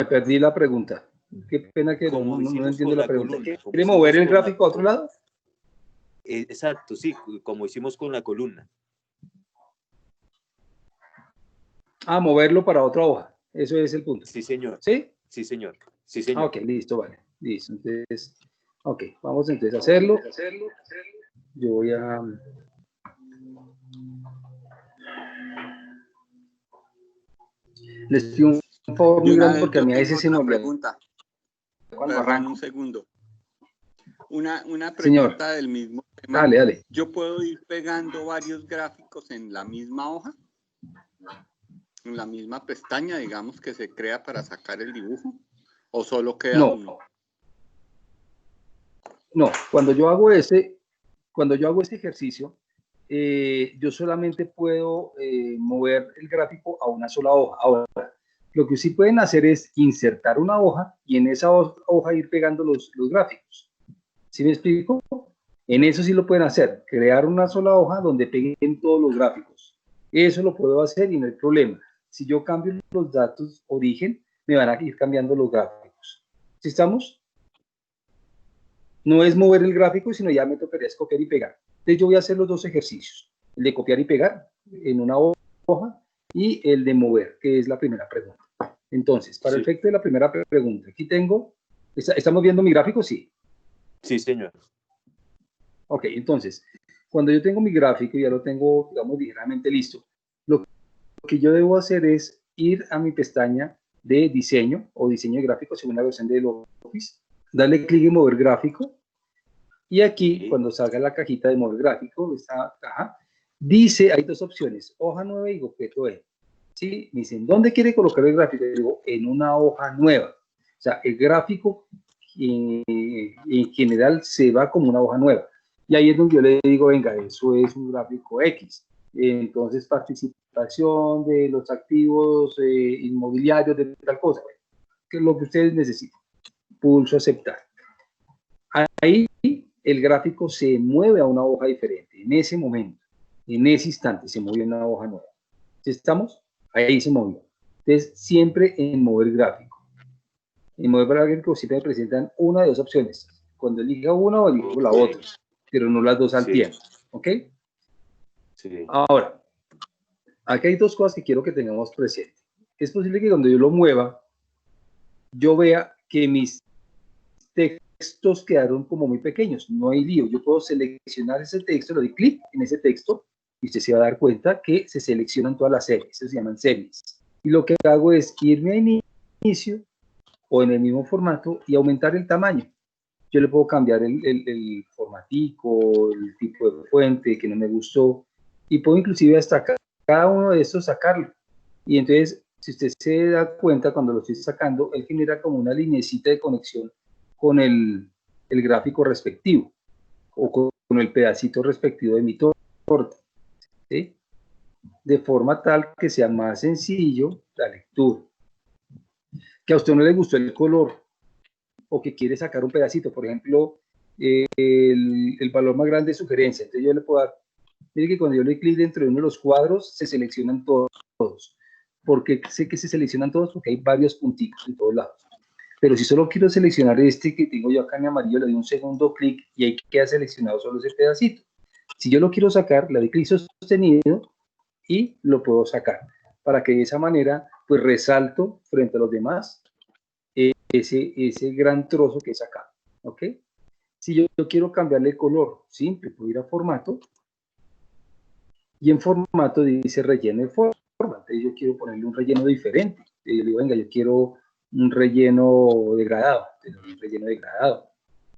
perdí la pregunta. Qué pena que no entiendo la pregunta. ¿Quiere mover el gráfico a otro lado? Exacto, sí, como hicimos con la columna. Ah, moverlo para otra hoja. Eso es el punto. Sí, señor. ¿Sí? Sí, señor. Sí, señor. Ah, ok, listo, vale. Listo. Entonces, ok, vamos entonces a hacerlo. Yo voy a... Les pido un favor muy grande porque a mí a veces se me olvida. Perdón, un segundo. Una pregunta Señor, del mismo tema. dale. ¿Yo puedo ir pegando varios gráficos en la misma hoja? ¿En la misma pestaña, digamos, que se crea para sacar el dibujo? ¿O solo queda uno? No, cuando yo hago este ejercicio, yo solamente puedo mover el gráfico a una sola hoja. Ahora, lo que sí pueden hacer es insertar una hoja y en esa hoja ir pegando los gráficos. ¿Sí me explico? En eso sí lo pueden hacer, crear una sola hoja donde peguen todos los gráficos. Eso lo puedo hacer y no hay problema. Si yo cambio los datos origen, me van a ir cambiando los gráficos. ¿Sí estamos? No es mover el gráfico, sino ya me tocaría copiar y pegar. Entonces yo voy a hacer los dos ejercicios, el de copiar y pegar en una hoja y el de mover, que es la primera pregunta. Entonces, para el efecto de la primera pregunta, aquí tengo, ¿estamos viendo mi gráfico? Sí. Sí, señor. Ok, entonces, cuando yo tengo mi gráfico, ya lo tengo, digamos, ligeramente listo, lo que yo debo hacer es ir a mi pestaña de diseño o diseño de gráfico según la versión de Office, darle clic en mover gráfico, y aquí, cuando salga la cajita de mover gráfico, esta caja, dice, hay dos opciones, hoja nueva y objeto E. ¿Sí? Me dicen, ¿dónde quiere colocar el gráfico? Yo digo, en una hoja nueva. O sea, el gráfico en general se va como una hoja nueva. Y ahí es donde yo le digo, venga, eso es un gráfico X. Entonces, participación de los activos inmobiliarios de tal cosa, que es lo que ustedes necesitan. Pulso aceptar. Ahí el gráfico se mueve a una hoja diferente. En ese momento, en ese instante, se movió a una hoja nueva. ¿Sí estamos? Ahí se movió. Entonces, siempre en mover gráfico. En mover gráfico siempre me presentan una de dos opciones. Cuando elija una o elijo la otra, pero no las dos al tiempo. ¿Ok? Sí. Ahora, aquí hay dos cosas que quiero que tengamos presente. Es posible que cuando yo lo mueva, yo vea que mis textos quedaron como muy pequeños. No hay lío. Yo puedo seleccionar ese texto, le doy clic en ese texto y usted se va a dar cuenta que se seleccionan todas las series. Eso se llaman series. Y lo que hago es irme a inicio o en el mismo formato y aumentar el tamaño. Yo le puedo cambiar el formatico, el tipo de fuente que no me gustó y puedo inclusive hasta cada uno de estos sacarlo. Y entonces, si usted se da cuenta cuando lo estoy sacando, él genera como una linecita de conexión con el gráfico respectivo o con el pedacito respectivo de mi torta, ¿sí? De forma tal que sea más sencillo la lectura. Que a usted no le gustó el color o que quiere sacar un pedacito, por ejemplo, el valor más grande de sugerencia. Entonces yo le puedo dar, mire que cuando yo le doy clic dentro de uno de los cuadros, se seleccionan todos. ¿Por qué sé que se seleccionan todos? Porque hay varios puntitos en todos lados. Pero si solo quiero seleccionar este que tengo yo acá en amarillo, le doy un segundo clic y ahí queda seleccionado solo ese pedacito. Si yo lo quiero sacar, le doy clic sostenido y lo puedo sacar. Para que de esa manera, pues resalto frente a los demás ese gran trozo que es acá, ¿ok? Si yo quiero cambiarle el color, simple, puedo ir a formato y en formato dice relleno de forma. Entonces yo quiero ponerle un relleno diferente. Yo le digo, venga, yo quiero un relleno degradado, un relleno degradado,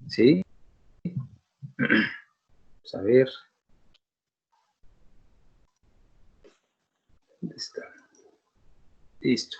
¿sí? Vamos a ver. ¿Dónde está? Listo.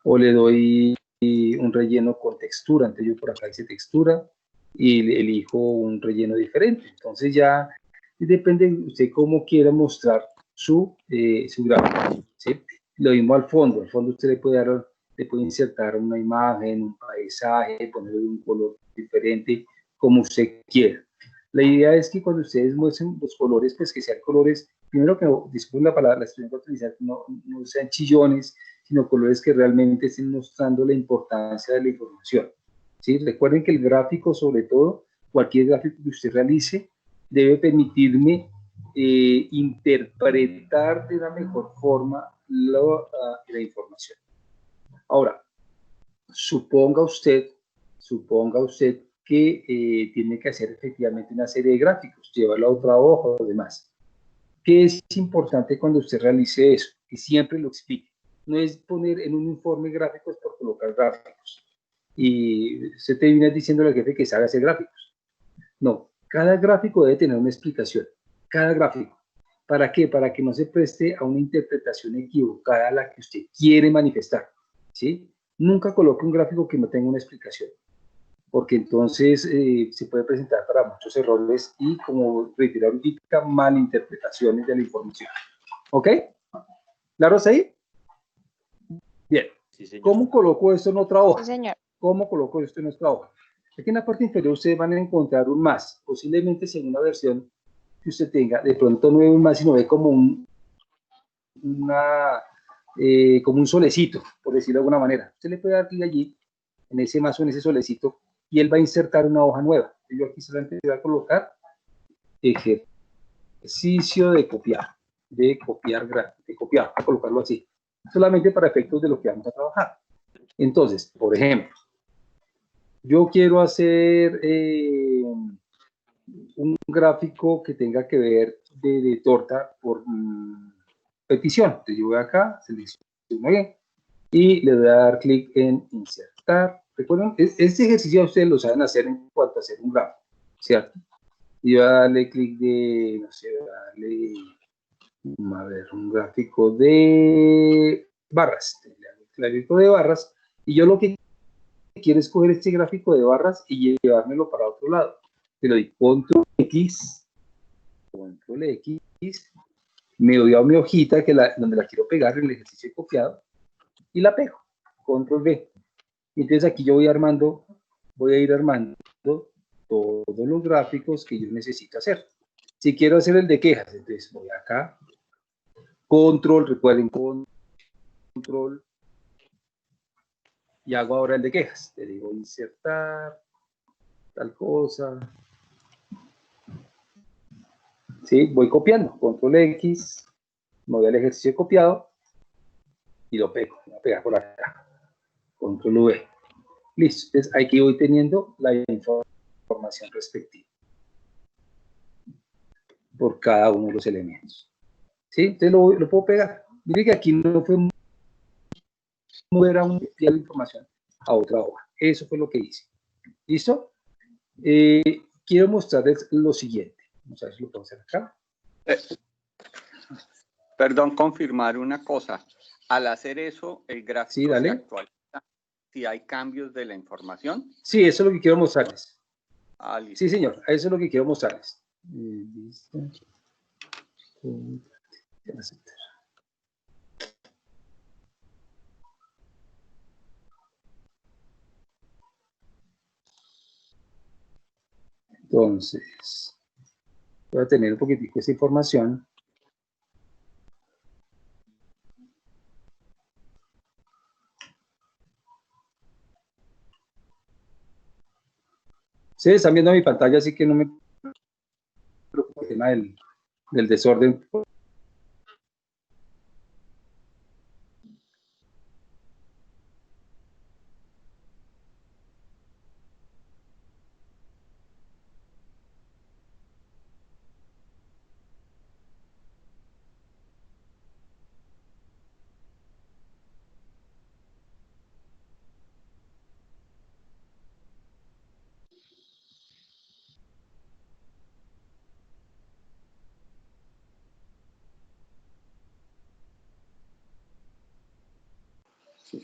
O le doy un relleno con textura, entonces yo por acá hice textura y elijo un relleno diferente. Entonces ya depende de usted cómo quiera mostrar su gráfico, ¿sí? Lo mismo al fondo usted le puede insertar una imagen, un paisaje, ponerle un color diferente, como usted quiera. La idea es que cuando ustedes muestren los colores, pues que sean colores, primero que, disculpen la palabra, la estoy a utilizar, no sean chillones, sino colores que realmente estén mostrando la importancia de la información. ¿Sí? Recuerden que el gráfico, sobre todo, cualquier gráfico que usted realice, debe permitirme interpretar de una mejor forma la información. Ahora, suponga usted que tiene que hacer efectivamente una serie de gráficos, llevarlo a otra hoja o demás. ¿Qué es importante cuando usted realice eso? Que siempre lo explique. No es poner en un informe gráficos por colocar gráficos. Y usted te viene diciendo al jefe que sabe hacer gráficos. No, cada gráfico debe tener una explicación. Cada gráfico. ¿Para qué? Para que no se preste a una interpretación equivocada a la que usted quiere manifestar. ¿Sí? Nunca coloque un gráfico que no tenga una explicación, porque entonces se puede presentar para muchos errores y, como reitero ahorita, malinterpretaciones de la información. ¿Ok? ¿Claro hasta ahí? Bien. Sí, señor. ¿Cómo coloco esto en otra hoja? Sí, señor. ¿Cómo coloco esto en otra hoja? Aquí en la parte inferior ustedes van a encontrar un más, posiblemente según una versión que usted tenga, de pronto no ve un más, sino ve como como un solecito, por decirlo de alguna manera. Usted le puede dar clic allí, en ese más o en ese solecito, y él va a insertar una hoja nueva. Yo aquí solamente voy a colocar ejercicio de copiar, de copiar, voy a colocarlo así, solamente para efectos de lo que vamos a trabajar. Entonces, por ejemplo, yo quiero hacer un gráfico que tenga que ver de torta por petición. Entonces yo voy acá, selecciono bien, y le voy a dar clic en insertar. Recuerden, este ejercicio ustedes lo saben hacer en cuanto a hacer un gráfico, ¿cierto? Y voy a darle clic de, no sé, voy a darle, a ver, un gráfico de barras. Le hago el gráfico de barras, y yo lo que quiero es coger este gráfico de barras y llevármelo para otro lado. Le doy control X, me voy a mi hojita donde la quiero pegar en el ejercicio de copiado y la pego, control V. Y entonces aquí yo voy a ir armando todos los gráficos que yo necesito hacer. Si quiero hacer el de quejas, entonces voy acá, control, recuerden, control, y hago ahora el de quejas. Le digo insertar, tal cosa. ¿Sí? Voy copiando, control X, me voy al ejercicio de copiado y lo pego. Voy a pegar por acá, control V. Listo, entonces aquí voy teniendo la información respectiva por cada uno de los elementos. ¿Sí? Entonces lo puedo pegar. Mire que aquí no fue mover a la información a otra hoja. Eso fue lo que hice. ¿Listo? Quiero mostrarles lo siguiente. Vamos a ver si lo puedo hacer acá. Perdón, confirmar una cosa. Al hacer eso, el gráfico se actualiza si hay cambios de la información. Sí, eso es lo que quiero mostrarles. Ah, listo. Sí, señor, eso es lo que quiero mostrarles. Entonces, voy a tener un poquitico esta información. Ustedes están viendo mi pantalla, así que no me preocupa el tema del desorden. Sí.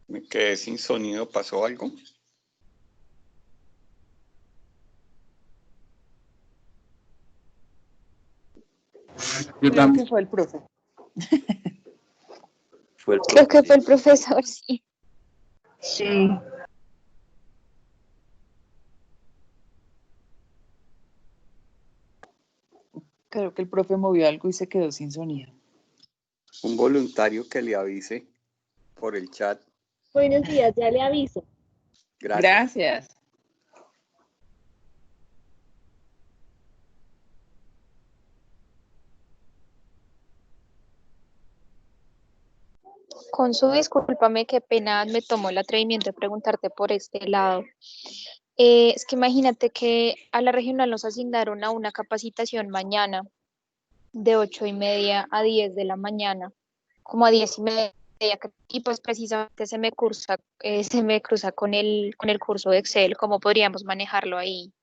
Me quedé sin sonido, ¿pasó algo? Creo que fue el profe. Fue el Creo que profe. fue el profesor, sí. Sí. Creo que el profe movió algo y se quedó sin sonido. Un voluntario que le avise por el chat. Buenos días, ya le aviso. Gracias. Gracias. Consu, discúlpame, qué pena me tomó el atrevimiento de preguntarte por este lado. Es que imagínate que a la regional nos asignaron a una capacitación mañana de 8:30 a 10 de la mañana, como a 10:30, y pues precisamente se me cruza con el curso de Excel. ¿Cómo podríamos manejarlo ahí?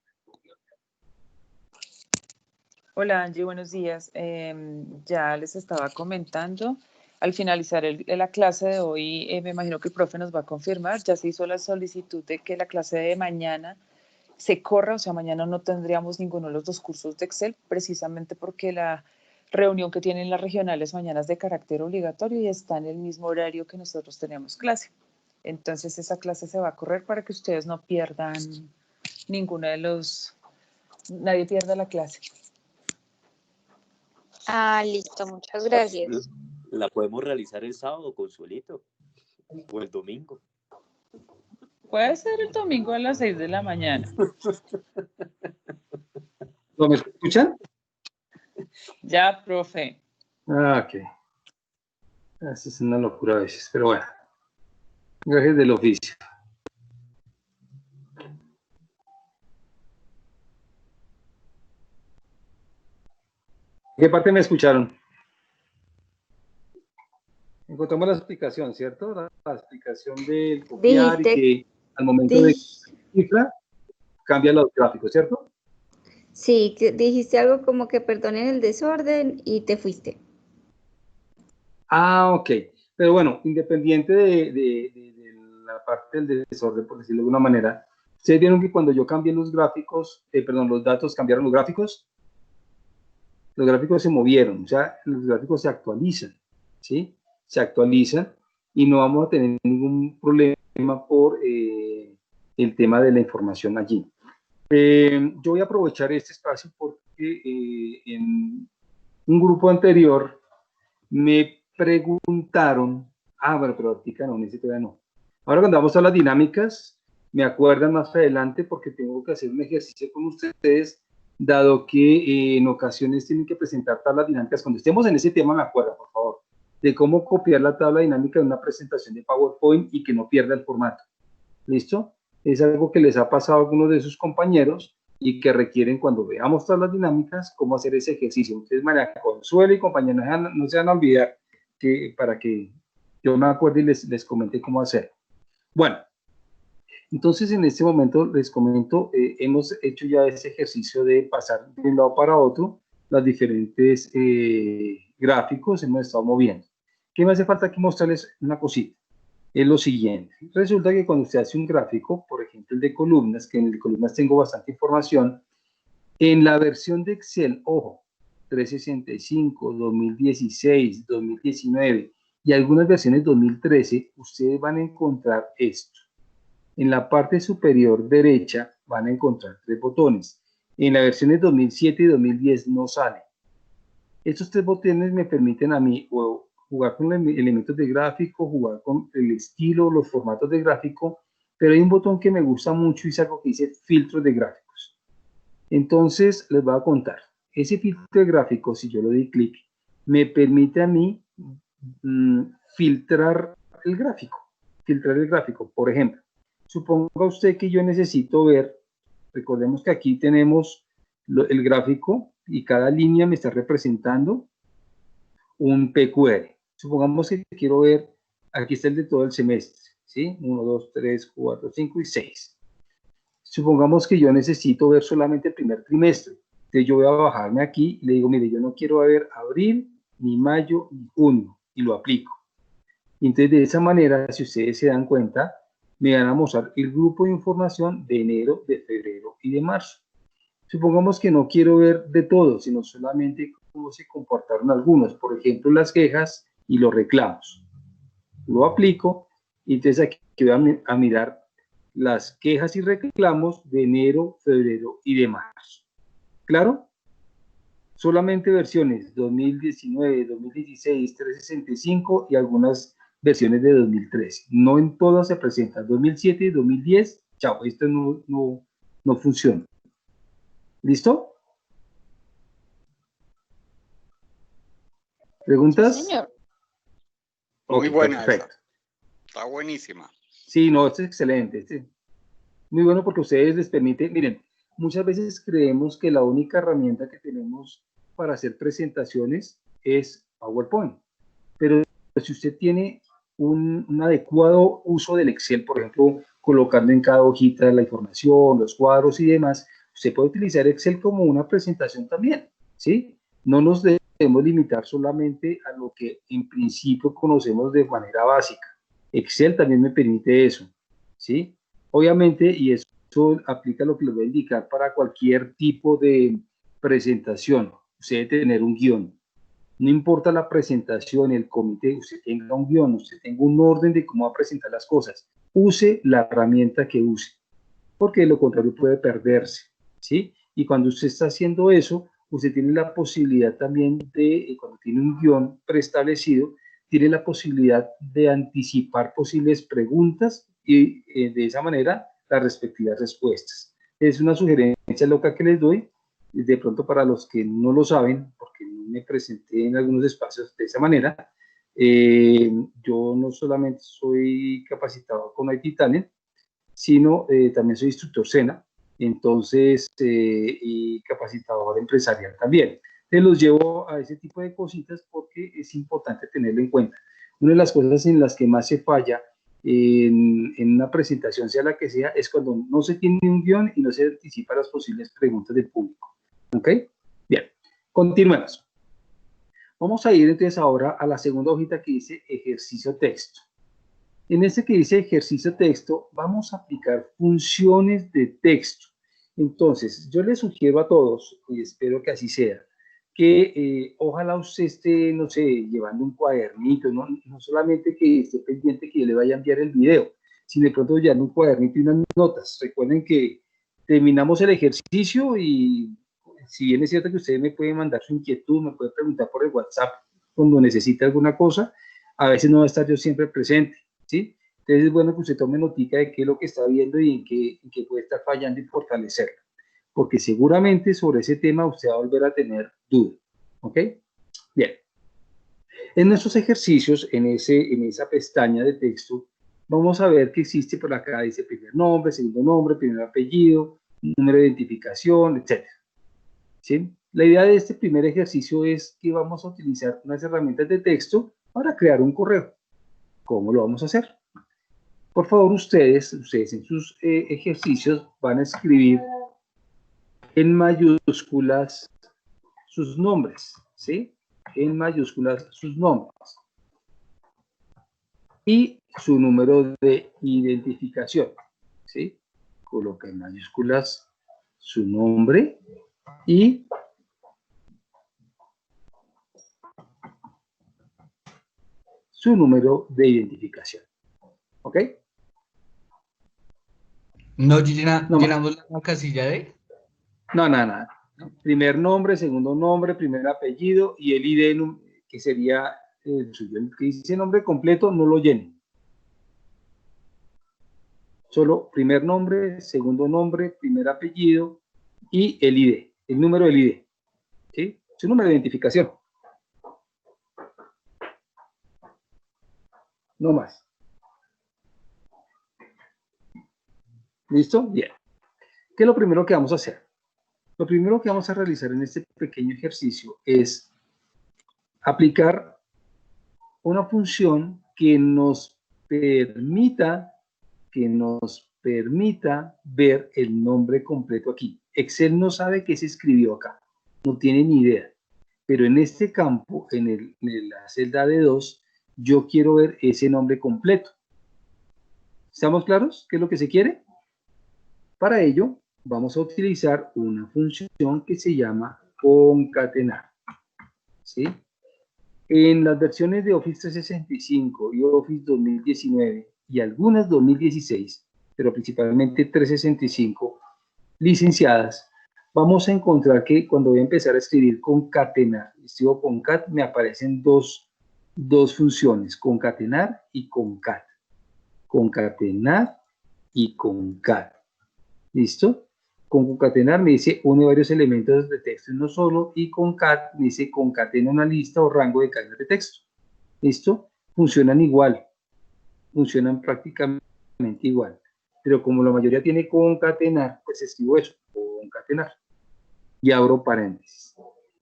Hola Angie, buenos días. Ya les estaba comentando, al finalizar la clase de hoy, me imagino que el profe nos va a confirmar, ya se hizo la solicitud de que la clase de mañana se corra, o sea, mañana no tendríamos ninguno de los dos cursos de Excel, precisamente porque la reunión que tienen las regionales mañana es de carácter obligatorio y está en el mismo horario que nosotros tenemos clase. Entonces esa clase se va a correr para que ustedes no pierdan nadie pierda la clase. Ah, listo, muchas gracias. La podemos realizar el sábado, Consuelito, o el domingo. Puede ser el domingo a las 6 de la mañana. ¿No me escuchan? Ya, profe. Ah, ok. Eso es una locura a veces, pero bueno. Gajes del oficio. ¿Qué parte me escucharon? Encontramos la explicación, ¿cierto? La explicación del copiar y que al momento de cifra cambia los gráficos, ¿cierto? Sí, que dijiste algo como que perdonen el desorden y te fuiste. Ah, ok. Pero bueno, independiente de la parte del desorden, por decirlo de alguna manera, ustedes vieron que cuando yo cambié los gráficos, perdón, los datos cambiaron los gráficos se movieron, o sea, los gráficos se actualizan, ¿sí? Se actualizan y no vamos a tener ningún problema por el tema de la información allí. Yo voy a aprovechar este espacio porque en un grupo anterior me preguntaron, bueno, pero ahorita no, todavía no. Ahora cuando vamos a las dinámicas, me acuerdan más adelante porque tengo que hacer un ejercicio con ustedes, dado que en ocasiones tienen que presentar tablas dinámicas. Cuando estemos en ese tema, me acuerdan, por favor, de cómo copiar la tabla dinámica de una presentación de PowerPoint y que no pierda el formato. ¿Listo? Es algo que les ha pasado a algunos de sus compañeros y que requieren, cuando veamos tablas dinámicas, cómo hacer ese ejercicio. Ustedes, María Consuelo y compañeros, no se van a olvidar para que yo me acuerde y les comente cómo hacer. Bueno, entonces en este momento les comento, hemos hecho ya ese ejercicio de pasar de un lado para otro los diferentes gráficos, hemos estado moviendo. ¿Qué me hace falta aquí mostrarles una cosita? Es lo siguiente. Resulta que cuando usted hace un gráfico, por ejemplo el de columnas, que en el de columnas tengo bastante información, en la versión de Excel, ojo, 365, 2016, 2019 y algunas versiones 2013, ustedes van a encontrar esto. En la parte superior derecha van a encontrar 3 botones. En las versiones 2007 y 2010 no salen. Estos 3 botones me permiten a mí jugar con elementos de gráfico, jugar con el estilo, los formatos de gráfico, pero hay un botón que me gusta mucho y es algo que dice filtros de gráficos. Entonces les voy a contar. Ese filtro de gráficos, si yo le doy clic, me permite a mí filtrar el gráfico. Filtrar el gráfico, por ejemplo. Suponga usted que yo necesito ver, recordemos que aquí tenemos el gráfico y cada línea me está representando un PQR. Supongamos que quiero ver, aquí está el de todo el semestre, ¿sí? 1, 2, 3, 4, 5 y 6. Supongamos que yo necesito ver solamente el primer trimestre. Entonces yo voy a bajarme aquí y le digo, mire, yo no quiero ver abril, ni mayo, ni junio, y lo aplico. Y entonces, de esa manera, si ustedes se dan cuenta, me van a mostrar el grupo de información de enero, de febrero y de marzo. Supongamos que no quiero ver de todo, sino solamente cómo se comportaron algunos. Por ejemplo, las quejas y los reclamos. Lo aplico y entonces aquí voy a mirar las quejas y reclamos de enero, febrero y de marzo. ¿Claro? Solamente versiones 2019, 2016, 365 y algunas versiones de 2013. No en todas se presentan. 2007 y 2010, chao, esto no funciona. ¿Listo? ¿Preguntas? Sí, señor. Muy Ok, buena perfecto. esa. Está buenísima. Sí, no, esto es excelente. Muy bueno porque a ustedes les permite, miren, muchas veces creemos que la única herramienta que tenemos para hacer presentaciones es PowerPoint. Pero si usted tiene un adecuado uso del Excel, por ejemplo, colocando en cada hojita la información, los cuadros y demás, usted puede utilizar Excel como una presentación también, ¿sí? No nos debemos limitar solamente a lo que en principio conocemos de manera básica. Excel también me permite eso, ¿sí? Obviamente, y eso aplica lo que les voy a indicar para cualquier tipo de presentación. Usted debe tener un guión. No importa la presentación, el comité, usted tenga un guión, usted tenga un orden de cómo va a presentar las cosas. Use la herramienta que use, porque de lo contrario puede perderse, ¿sí? Y cuando usted está haciendo eso, usted tiene la posibilidad también de, cuando tiene un guión preestablecido, tiene la posibilidad de anticipar posibles preguntas y de esa manera las respectivas respuestas. Es una sugerencia loca que les doy, de pronto para los que no lo saben, porque no me presenté en algunos espacios de esa manera. Yo no solamente soy capacitado con IT Talent, sino también soy instructor SENA, entonces, y capacitador empresarial también. Te los llevo a ese tipo de cositas porque es importante tenerlo en cuenta. Una de las cosas en las que más se falla en una presentación, sea la que sea, es cuando no se tiene un guión y no se anticipa las posibles preguntas del público. ¿Ok? Bien, continuemos. Vamos a ir entonces ahora a la segunda hojita que dice ejercicio texto. En este que dice ejercicio texto, vamos a aplicar funciones de texto. Entonces, yo les sugiero a todos, y espero que así sea, que ojalá usted esté, no sé, llevando un cuadernito, no solamente que esté pendiente que yo le vaya a enviar el video, sino de pronto llevando un cuadernito y unas notas. Recuerden que terminamos el ejercicio y si bien es cierto que usted me puede mandar su inquietud, me puede preguntar por el WhatsApp cuando necesite alguna cosa, a veces no va a estar yo siempre presente, ¿sí? Entonces es bueno que usted tome notica de qué es lo que está viendo y en qué puede estar fallando y fortalecerlo, porque seguramente sobre ese tema usted va a volver a tener dudas, ¿ok? Bien. En nuestros ejercicios, en esa pestaña de texto, vamos a ver que existe por acá, dice primer nombre, segundo nombre, primer apellido, número de identificación, etc. ¿Sí? La idea de este primer ejercicio es que vamos a utilizar unas herramientas de texto para crear un correo. ¿Cómo lo vamos a hacer? Por favor, ustedes en sus ejercicios van a escribir en mayúsculas sus nombres, ¿sí? En mayúsculas sus nombres. Y su número de identificación, ¿sí? Coloca en mayúsculas su nombre y su número de identificación. ¿Ok? No, No más. llenamos la casilla de. No, nada. Primer nombre, segundo nombre, primer apellido y el ID, que sería el suyo. El que dice nombre completo, no lo llenen. Solo primer nombre, segundo nombre, primer apellido y el ID, el número del ID. ¿Sí? Su número de identificación. No más. ¿Listo? Bien. ¿Qué es lo primero que vamos a hacer? Lo primero que vamos a realizar en este pequeño ejercicio es aplicar una función que nos permita ver el nombre completo aquí. Excel no sabe qué se escribió acá, no tiene ni idea. Pero en este campo, en la celda D2, yo quiero ver ese nombre completo. ¿Estamos claros? ¿Qué es lo que se quiere? Para ello, vamos a utilizar una función que se llama concatenar. ¿Sí? En las versiones de Office 365 y Office 2019 y algunas 2016, pero principalmente 365 licenciadas, vamos a encontrar que cuando voy a empezar a escribir concatenar, escribo concat, me aparecen dos funciones, concatenar y concat. Concatenar y concat. ¿Listo? Con concatenar me dice une varios elementos de texto en uno solo, y concat me dice concatena una lista o rango de cadenas de texto. ¿Listo? Funcionan igual, funcionan prácticamente igual, pero como la mayoría tiene concatenar, pues escribo eso, concatenar, y abro paréntesis.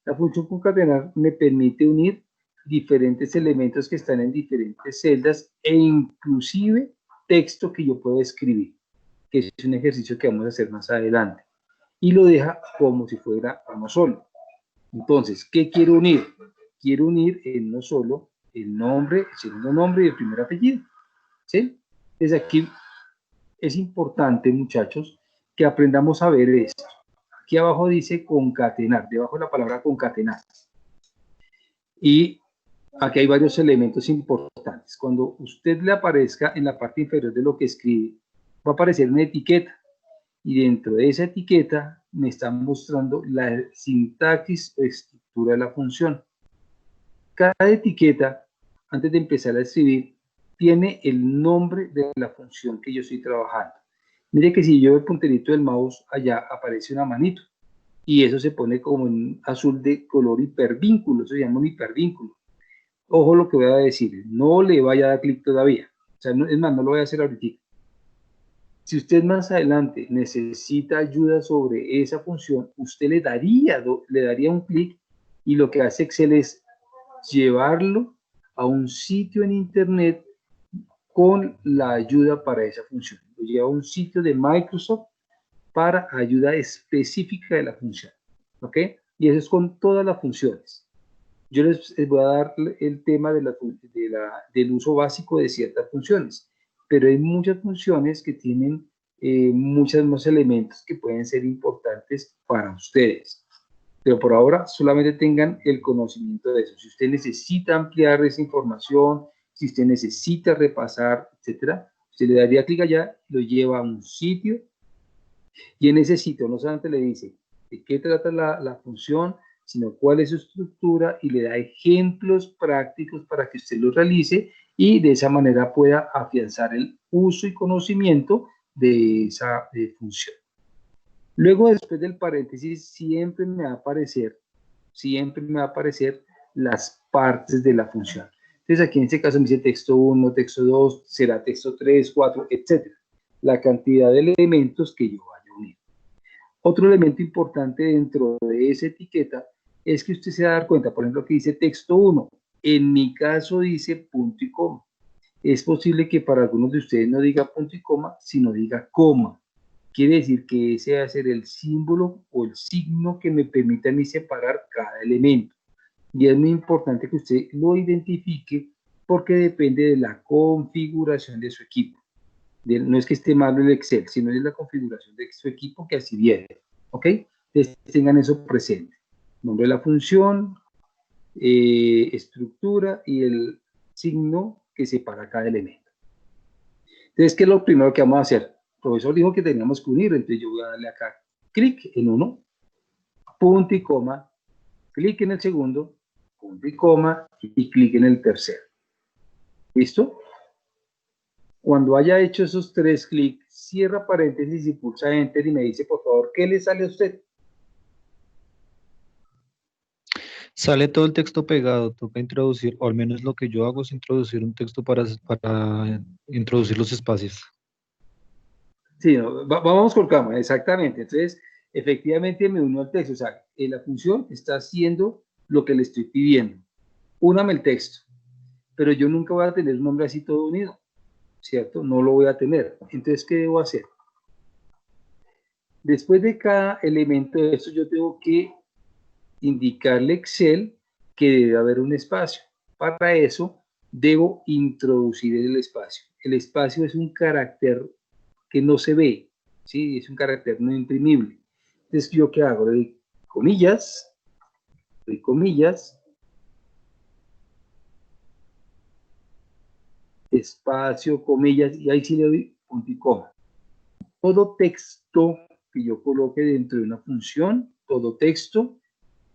La función concatenar me permite unir diferentes elementos que están en diferentes celdas e inclusive texto que yo puedo escribir, que es un ejercicio que vamos a hacer más adelante, y lo deja como si fuera uno solo. Entonces, ¿qué quiero unir? Quiero unir en uno solo el nombre, el segundo nombre y el primer apellido, ¿sí? Entonces aquí es importante, muchachos, que aprendamos a ver esto. Aquí abajo dice concatenar, debajo de la palabra concatenar. Y aquí hay varios elementos importantes. Cuando usted le aparezca en la parte inferior de lo que escribe, va a aparecer una etiqueta, y dentro de esa etiqueta me están mostrando la sintaxis o estructura de la función. Cada etiqueta, antes de empezar a escribir, tiene el nombre de la función que yo estoy trabajando. Mire que si yo veo el punterito del mouse, allá aparece una manito, y eso se pone como en azul de color hipervínculo, eso se llama un hipervínculo. Ojo lo que voy a decir, no le vaya a dar clic todavía, o sea, no, es más, no lo voy a hacer ahorita. Si usted más adelante necesita ayuda sobre esa función, usted le daría un clic, y lo que hace Excel es llevarlo a un sitio en internet con la ayuda para esa función. Lo lleva a un sitio de Microsoft para ayuda específica de la función. ¿Ok? Y eso es con todas las funciones. Yo les voy a dar el tema del uso básico de ciertas funciones, pero hay muchas funciones que tienen muchos más elementos que pueden ser importantes para ustedes. Pero por ahora solamente tengan el conocimiento de eso. Si usted necesita ampliar esa información, si usted necesita repasar, etcétera, usted le daría clic allá, lo lleva a un sitio, y en ese sitio no solamente le dice de qué trata la función, sino cuál es su estructura, y le da ejemplos prácticos para que usted los realice y de esa manera pueda afianzar el uso y conocimiento de esa función. Luego, después del paréntesis, siempre me va a aparecer las partes de la función. Entonces aquí en este caso me dice texto 1, texto 2, será texto 3, 4, etc. La cantidad de elementos que yo vaya a unir. Otro elemento importante dentro de esa etiqueta es que usted se va a dar cuenta, por ejemplo, que dice texto 1. En mi caso dice punto y coma. Es posible que para algunos de ustedes no diga punto y coma, sino diga coma. Quiere decir que ese va a ser el símbolo o el signo que me permite a mí separar cada elemento. Y es muy importante que usted lo identifique porque depende de la configuración de su equipo. No es que esté malo el Excel, sino es la configuración de su equipo que así viene. ¿Ok? Entonces tengan eso presente. Nombre de la función, estructura y el signo que separa cada elemento. Entonces, ¿qué es lo primero que vamos a hacer? El profesor dijo que teníamos que unir, entonces yo voy a darle acá clic en uno, punto y coma, clic en el segundo, punto y coma, y clic en el tercero. ¿Listo? Cuando haya hecho esos 3 clics, cierra paréntesis y pulsa Enter y me dice, por favor, ¿qué le sale a usted? Sale todo el texto pegado, toca introducir, o al menos lo que yo hago es introducir un texto para introducir los espacios. Sí, no, vamos con calma, exactamente. Entonces, efectivamente me unió al texto, o sea, la función está haciendo lo que le estoy pidiendo. Úname el texto, pero yo nunca voy a tener un nombre así todo unido, ¿cierto? No lo voy a tener. Entonces, ¿qué debo hacer? Después de cada elemento de esto, yo tengo que indicarle a Excel que debe haber un espacio. Para eso, debo introducir el espacio. El espacio es un carácter que no se ve, ¿sí? Es un carácter no imprimible. Entonces, ¿yo qué hago? Le doy comillas, espacio, comillas, y ahí sí le doy punto y coma. Todo texto que yo coloque dentro de una función, todo texto,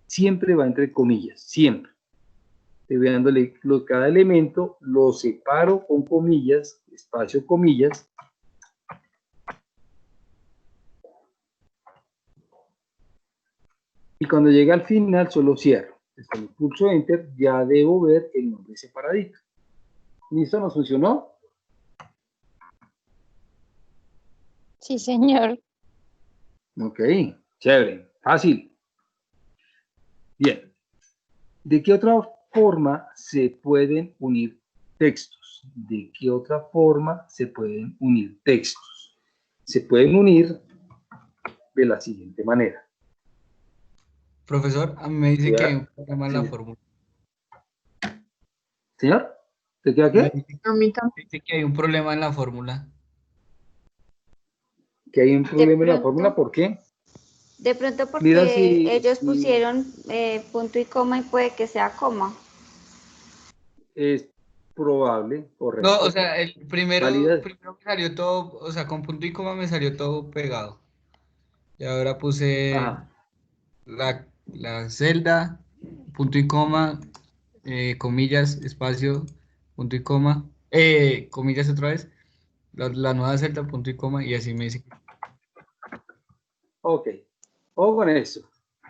siempre va entre comillas, siempre. Estoy dándole cada elemento, lo separo con comillas, espacio, comillas. Y cuando llega al final, solo cierro. Entonces, cuando pulso Enter, ya debo ver el nombre separadito. ¿Listo? ¿Nos funcionó? Sí, señor. Ok, chévere, fácil. Bien. ¿De qué otra forma se pueden unir textos? ¿De qué otra forma se pueden unir textos? Se pueden unir de la siguiente manera. Profesor, a mí me dice que hay un problema en la Sí. fórmula. ¿Señor? ¿Te queda Me qué? dice que hay un problema en la fórmula. Que hay un problema en la pronto. fórmula, ¿por qué? De pronto Mira porque ellos pusieron punto y coma y puede que sea coma. es probable, correcto. No, o sea, el primero Válida. me salió todo, o sea, con punto y coma me salió todo pegado. Y ahora puse Ajá. la celda, punto y coma, comillas, espacio, punto y coma, comillas otra vez, la nueva celda, punto y coma, y así me dice. Ok. Ojo con eso.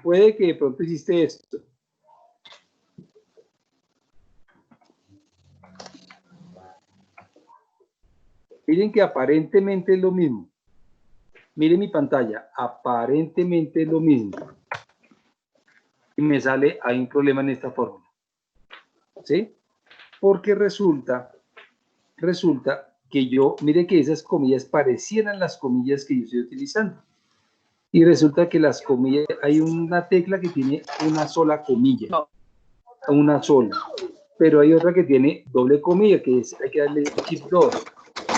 Puede que de pronto hiciste esto. Miren que aparentemente es lo mismo. Miren mi pantalla. Aparentemente es lo mismo. Y me sale, hay un problema en esta fórmula. ¿Sí? Porque resulta que yo, mire que esas comillas parecieran las comillas que yo estoy utilizando. Y resulta que las comillas, hay una tecla que tiene una sola comilla. Una sola. Pero hay otra que tiene doble comilla, que es, hay que darle chip 2.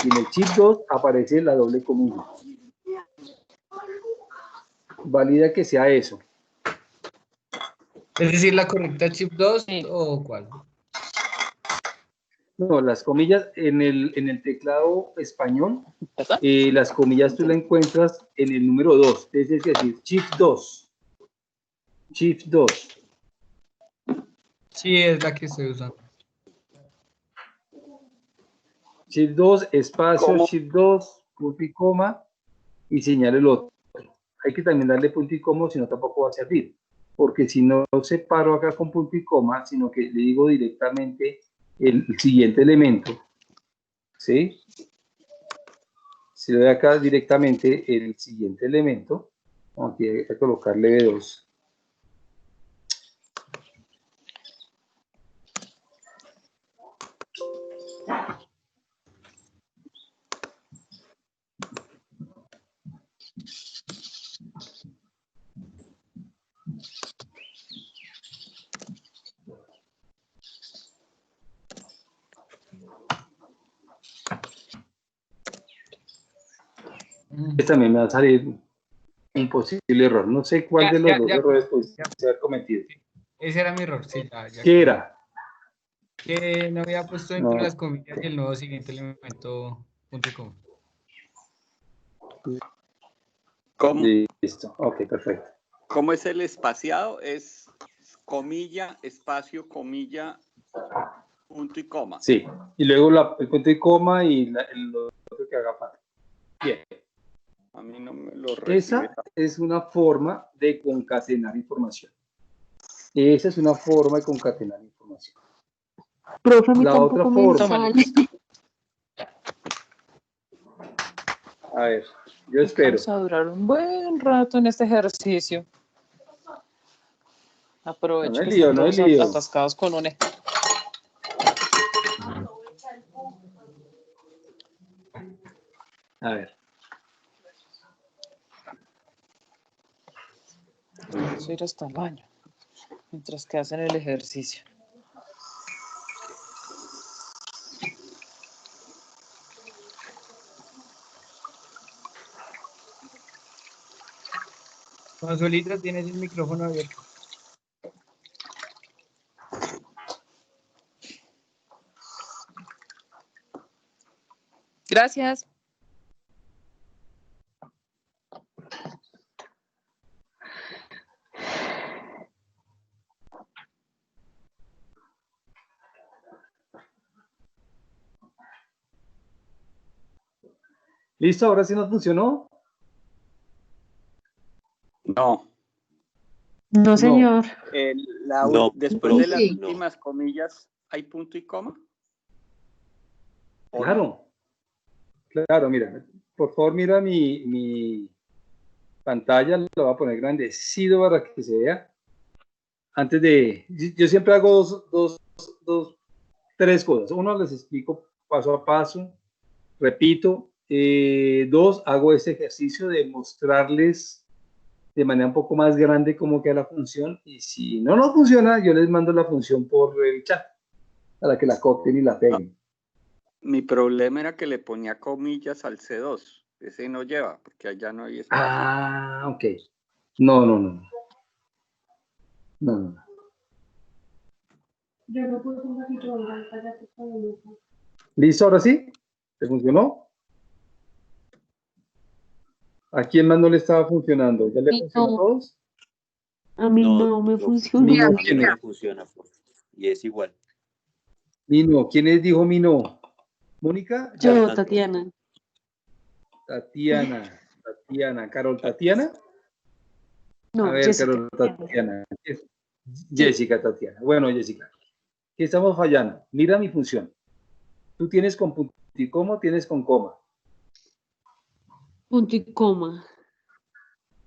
Y en el chip 2 aparece la doble comilla. Valida que sea eso. Es decir, la correcta chip 2 Sí. o cuál. No, las comillas en el teclado español, ¿Perdón? las comillas tú las encuentras en el número 2. Es decir, Shift 2. Shift 2. Sí, es la que estoy usando. Shift 2, espacio, Shift 2, punto y coma, y señala el otro. Hay que también darle punto y coma, si no tampoco va a servir. Porque si no separo acá con punto y coma, sino que le digo directamente el siguiente elemento, ¿sí? Si le doy acá directamente el siguiente elemento, aquí hay que colocarle B2. También me va a salir un posible error. No sé cuál de los dos errores puede ser cometido. Ese era mi error, sí, ya. ¿Qué era? Que no había puesto entre No. las comillas y el nuevo siguiente elemento punto y coma. ¿Cómo, Listo. Ok, perfecto. cómo es el espaciado? Es comilla, espacio, comilla, punto y coma. Sí. Y luego el punto y coma y el otro que haga falta. Bien. A mí no me lo recibe. Esa es una forma de concatenar información. Esa es una forma de concatenar información. Profe, a mí La otra tampoco me forma. sale. A ver, yo espero. Vamos a durar un buen rato en este ejercicio. Aprovecho No hay que lío, están no hay todos lío. atascados con un... A ver. Vamos a ir hasta el baño mientras que hacen el ejercicio. Consuelito, tienes el micrófono abierto. Gracias. ¿Listo? ¿Ahora sí nos funcionó? No. No, señor. No, Después de las Sí. últimas comillas, ¿hay punto y coma? ¿O Claro. Claro, mira. Por favor, mira mi pantalla. Lo voy a poner grandecido para que se vea. Antes de... Yo siempre hago tres cosas. Uno, les explico paso a paso. Repito. Dos, hago este ejercicio de mostrarles de manera un poco más grande cómo queda la función, y si no funciona, yo les mando la función por el chat para que la copian y la peguen. Mi problema era que le ponía comillas al C2. Ese no lleva, porque allá no hay espacio. Ah, ok. No. Yo no puedo un ratito de pantalla. ¿Listo? ¿Ahora sí? ¿Te funcionó? ¿A quién más no le estaba funcionando? ¿Ya le funcionó a todos? A mí no me funciona. Mino, A mí ¿quién no es? me funciona. Y es igual. Mino, ¿quién es? Dijo Mino. ¿Mónica? Yo, Tatiana. Tatiana. ¿Carol Tatiana? No, A ver, Jessica. Carol Tatiana. Jessica Tatiana. Bueno, Jessica, ¿qué estamos fallando? Mira mi función. ¿Tú tienes con punto y coma o tienes con coma? Punto y coma.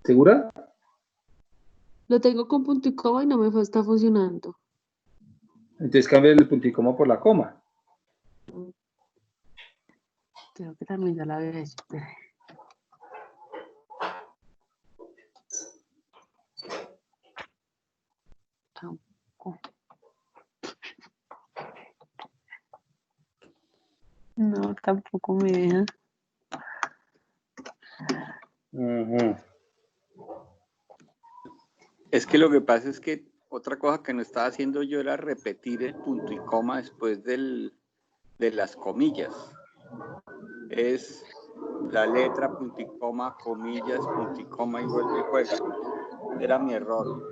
¿Segura? Lo tengo con punto y coma y no me está funcionando. Entonces cambia el punto y coma por la coma. Creo que también ya la había hecho. Tampoco. No, tampoco me deja. Es que lo que pasa es que otra cosa que no estaba haciendo yo era repetir el punto y coma después de las comillas. Es la letra, punto y coma, comillas, punto y coma y vuelve y juega. Era mi error.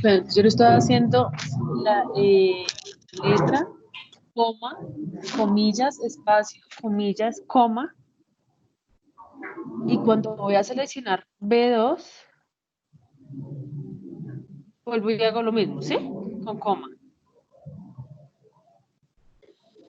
Pero yo lo estaba haciendo la letra, coma, comillas, espacio, comillas, coma. Y cuando voy a seleccionar B2, vuelvo y hago lo mismo, ¿sí? Con coma.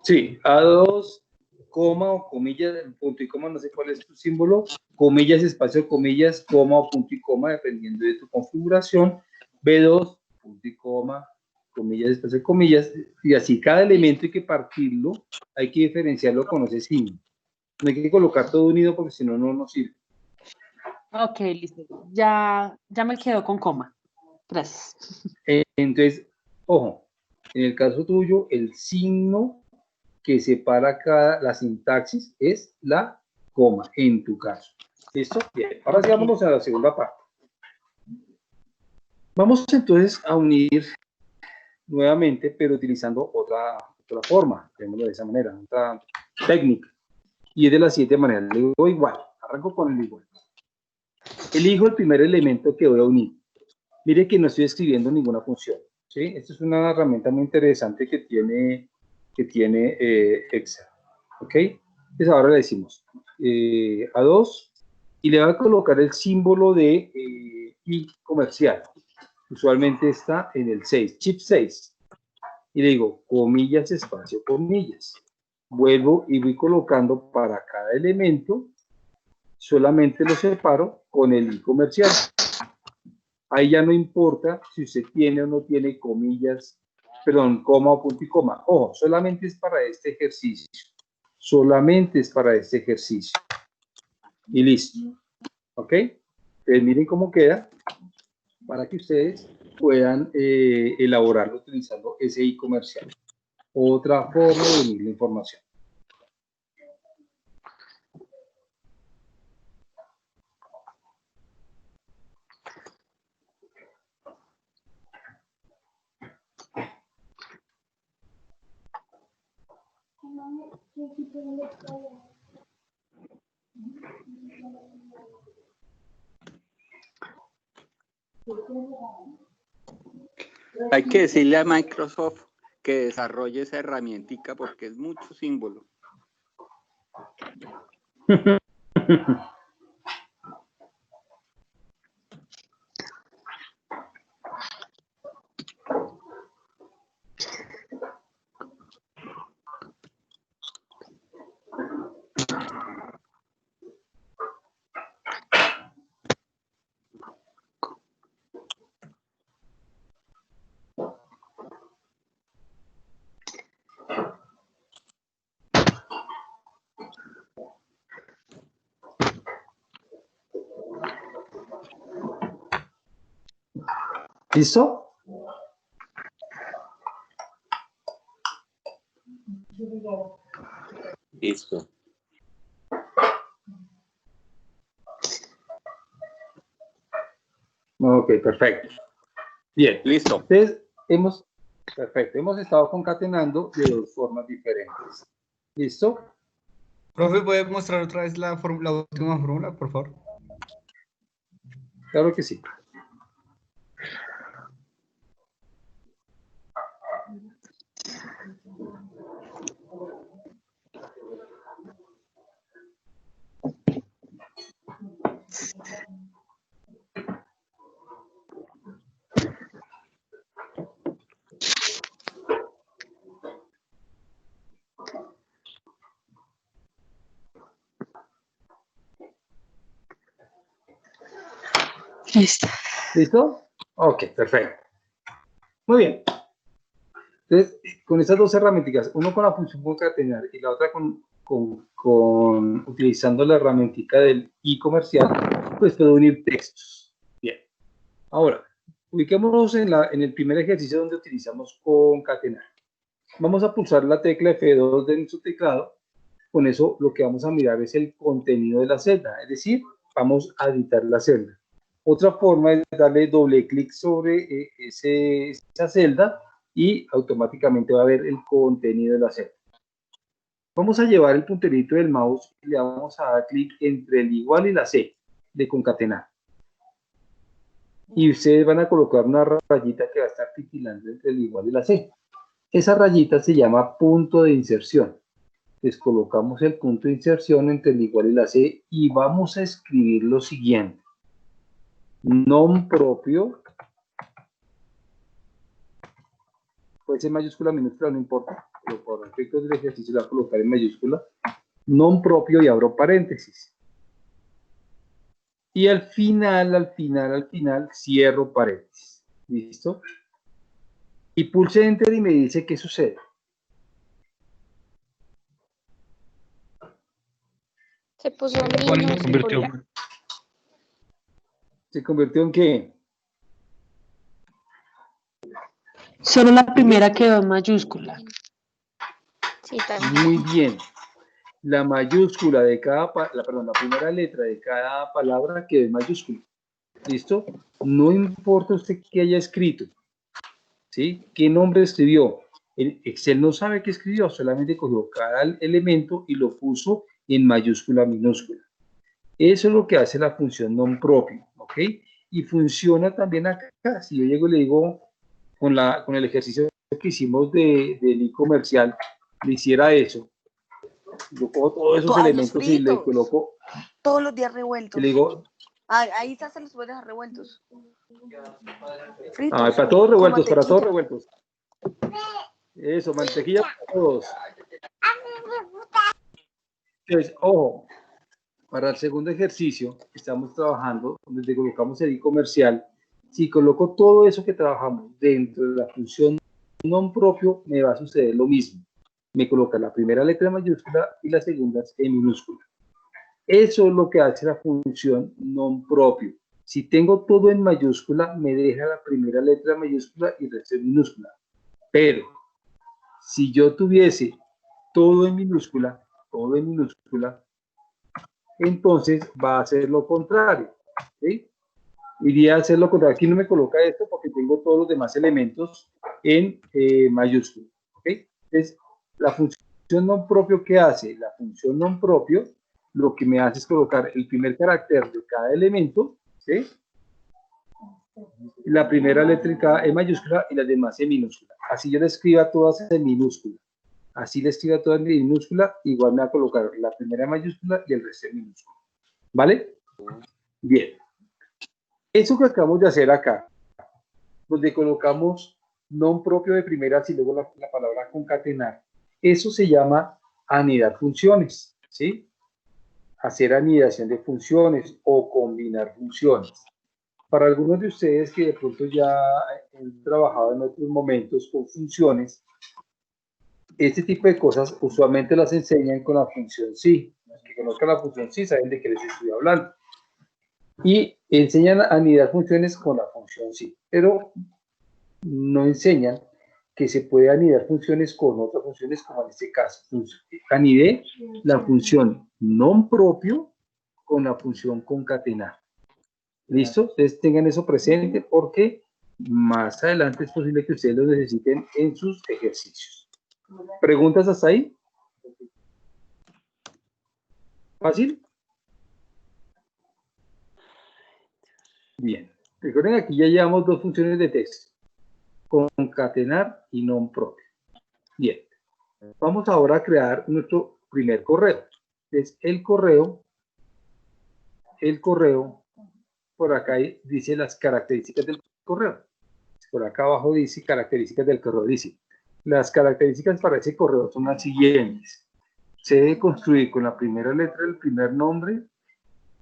Sí, A2, coma o comillas, punto y coma, no sé cuál es tu símbolo, comillas, espacio, comillas, coma o punto y coma, dependiendo de tu configuración. B2, punto y coma, comillas, espacio, comillas, y así cada elemento hay que partirlo, hay que diferenciarlo con ese signo. No hay que colocar todo unido porque si no, no nos sirve. Ok, listo. Ya me quedo con coma. Gracias. Entonces, ojo, en el caso tuyo, el signo que separa la sintaxis es la coma, en tu caso. ¿Listo? Bien, ahora sí vámonos a la segunda parte. Vamos entonces a unir nuevamente, pero utilizando otra forma, llamémoslo de esa manera, otra técnica. Y es de la siguiente manera, le digo igual, arranco con el igual. Elijo el primer elemento que voy a unir. Mire que no estoy escribiendo ninguna función, ¿sí? Esta es una herramienta muy interesante que tiene Excel, ¿ok? Entonces ahora le decimos A2 y le va a colocar el símbolo de I comercial. Usualmente está en el 6, chip 6. Y le digo, comillas, espacio, comillas. Vuelvo y voy colocando para cada elemento, solamente lo separo con el I comercial. Ahí ya no importa si usted tiene o no tiene comillas, perdón, coma o punto y coma. Ojo, solamente es para este ejercicio. Solamente es para este ejercicio. Y listo. ¿Ok? Entonces miren cómo queda para que ustedes puedan elaborarlo utilizando ese I comercial. Otra forma de unir la información. Hay que decirle a Microsoft que desarrolle esa herramientica porque es mucho símbolo. ¿Listo? Listo. Ok, perfecto. Bien. Listo. Entonces, hemos estado concatenando de dos formas diferentes. ¿Listo? Profe, ¿puede mostrar otra vez la última fórmula, por favor? Claro que sí. Listo. ¿Listo? Ok, perfecto. Muy bien. Entonces, con estas dos herramientas, uno con la función concatenar y la otra con utilizando la herramientica del e-comercial, pues puedo unir textos. Bien. Ahora, ubiquémonos en el primer ejercicio donde utilizamos concatenar. Vamos a pulsar la tecla F2 de nuestro teclado. Con eso lo que vamos a mirar es el contenido de la celda, es decir, vamos a editar la celda. Otra forma es darle doble clic sobre esa celda y automáticamente va a ver el contenido de la celda. Vamos a llevar el punterito del mouse y le vamos a dar clic entre el igual y la C de concatenar. Y ustedes van a colocar una rayita que va a estar titilando entre el igual y la C. Esa rayita se llama punto de inserción. Les colocamos el punto de inserción entre el igual y la C y vamos a escribir lo siguiente. Nom propio, puede ser mayúscula, minúscula, no importa, pero por efectos del ejercicio la voy a colocar en mayúscula. Nom propio y abro paréntesis. Y al final, cierro paréntesis. ¿Listo? Y pulse Enter y me dice qué sucede. Se puso minúscula. ¿Se convirtió en qué? Solo la primera quedó en mayúscula. Sí, también. Muy bien. La mayúscula de cada, la primera letra de cada palabra quedó en mayúscula. ¿Listo? No importa usted qué haya escrito, ¿sí? ¿Qué nombre escribió? El Excel no sabe qué escribió, solamente cogió cada elemento y lo puso en mayúscula, minúscula. Eso es lo que hace la función nom propio, ¿ok? Y funciona también acá. Si yo llego y le digo, con el ejercicio que hicimos del e-comercial, le hiciera eso. Yo cojo todos esos elementos y le coloco. Todos los días revueltos. Y le digo. Ahí está, se los puedes dejar revueltos. Fritos. Para todos revueltos, para todos revueltos. Eso, mantequilla para todos. Entonces, ojo, para el segundo ejercicio estamos trabajando, donde colocamos el e-comercial. Si coloco todo eso que trabajamos dentro de la función nom propio, me va a suceder lo mismo. Me coloca la primera letra en mayúscula y la segunda en minúscula. Eso es lo que hace la función nom propio. Si tengo todo en mayúscula, me deja la primera letra en mayúscula y el resto en minúscula. Pero, si yo tuviese todo en minúscula, entonces va a ser lo contrario. ¿Sí? Iría a hacer lo contrario. Aquí no me coloca esto porque tengo todos los demás elementos en mayúscula. ¿Okay? Entonces, la función función non propio, ¿qué hace? La función non propio lo que me hace es colocar el primer carácter de cada elemento, ¿sí? La primera letra en cada E mayúscula y las demás en minúscula. Así yo le escriba todas en minúscula. Así le escriba todas en minúscula, igual me va a colocar la primera en mayúscula y el resto en minúscula. ¿Vale? Bien. Eso que acabamos de hacer acá, donde colocamos non propio de primeras y luego la palabra concatenar, eso se llama anidar funciones, ¿sí? Hacer anidación de funciones o combinar funciones. Para algunos de ustedes que de pronto ya han trabajado en otros momentos con funciones, este tipo de cosas usualmente las enseñan con la función sí. Los que conozcan la función sí saben de qué les estoy hablando. Y enseñan a anidar funciones con la función sí, pero no enseñan que se puede anidar funciones con otras funciones, como en este caso. Anidé la función non propio con la función concatenar. ¿Listo? Ustedes tengan eso presente porque más adelante es posible que ustedes lo necesiten en sus ejercicios. ¿Preguntas hasta ahí? ¿Fácil? Bien. Recuerden, aquí ya llevamos dos funciones de texto. Concatenar y non propio. Bien. Vamos ahora a crear nuestro primer correo. Es el correo, por acá dice las características del correo. Por acá abajo dice características del correo. Dice, las características para ese correo son las siguientes. Se debe construir con la primera letra del primer nombre,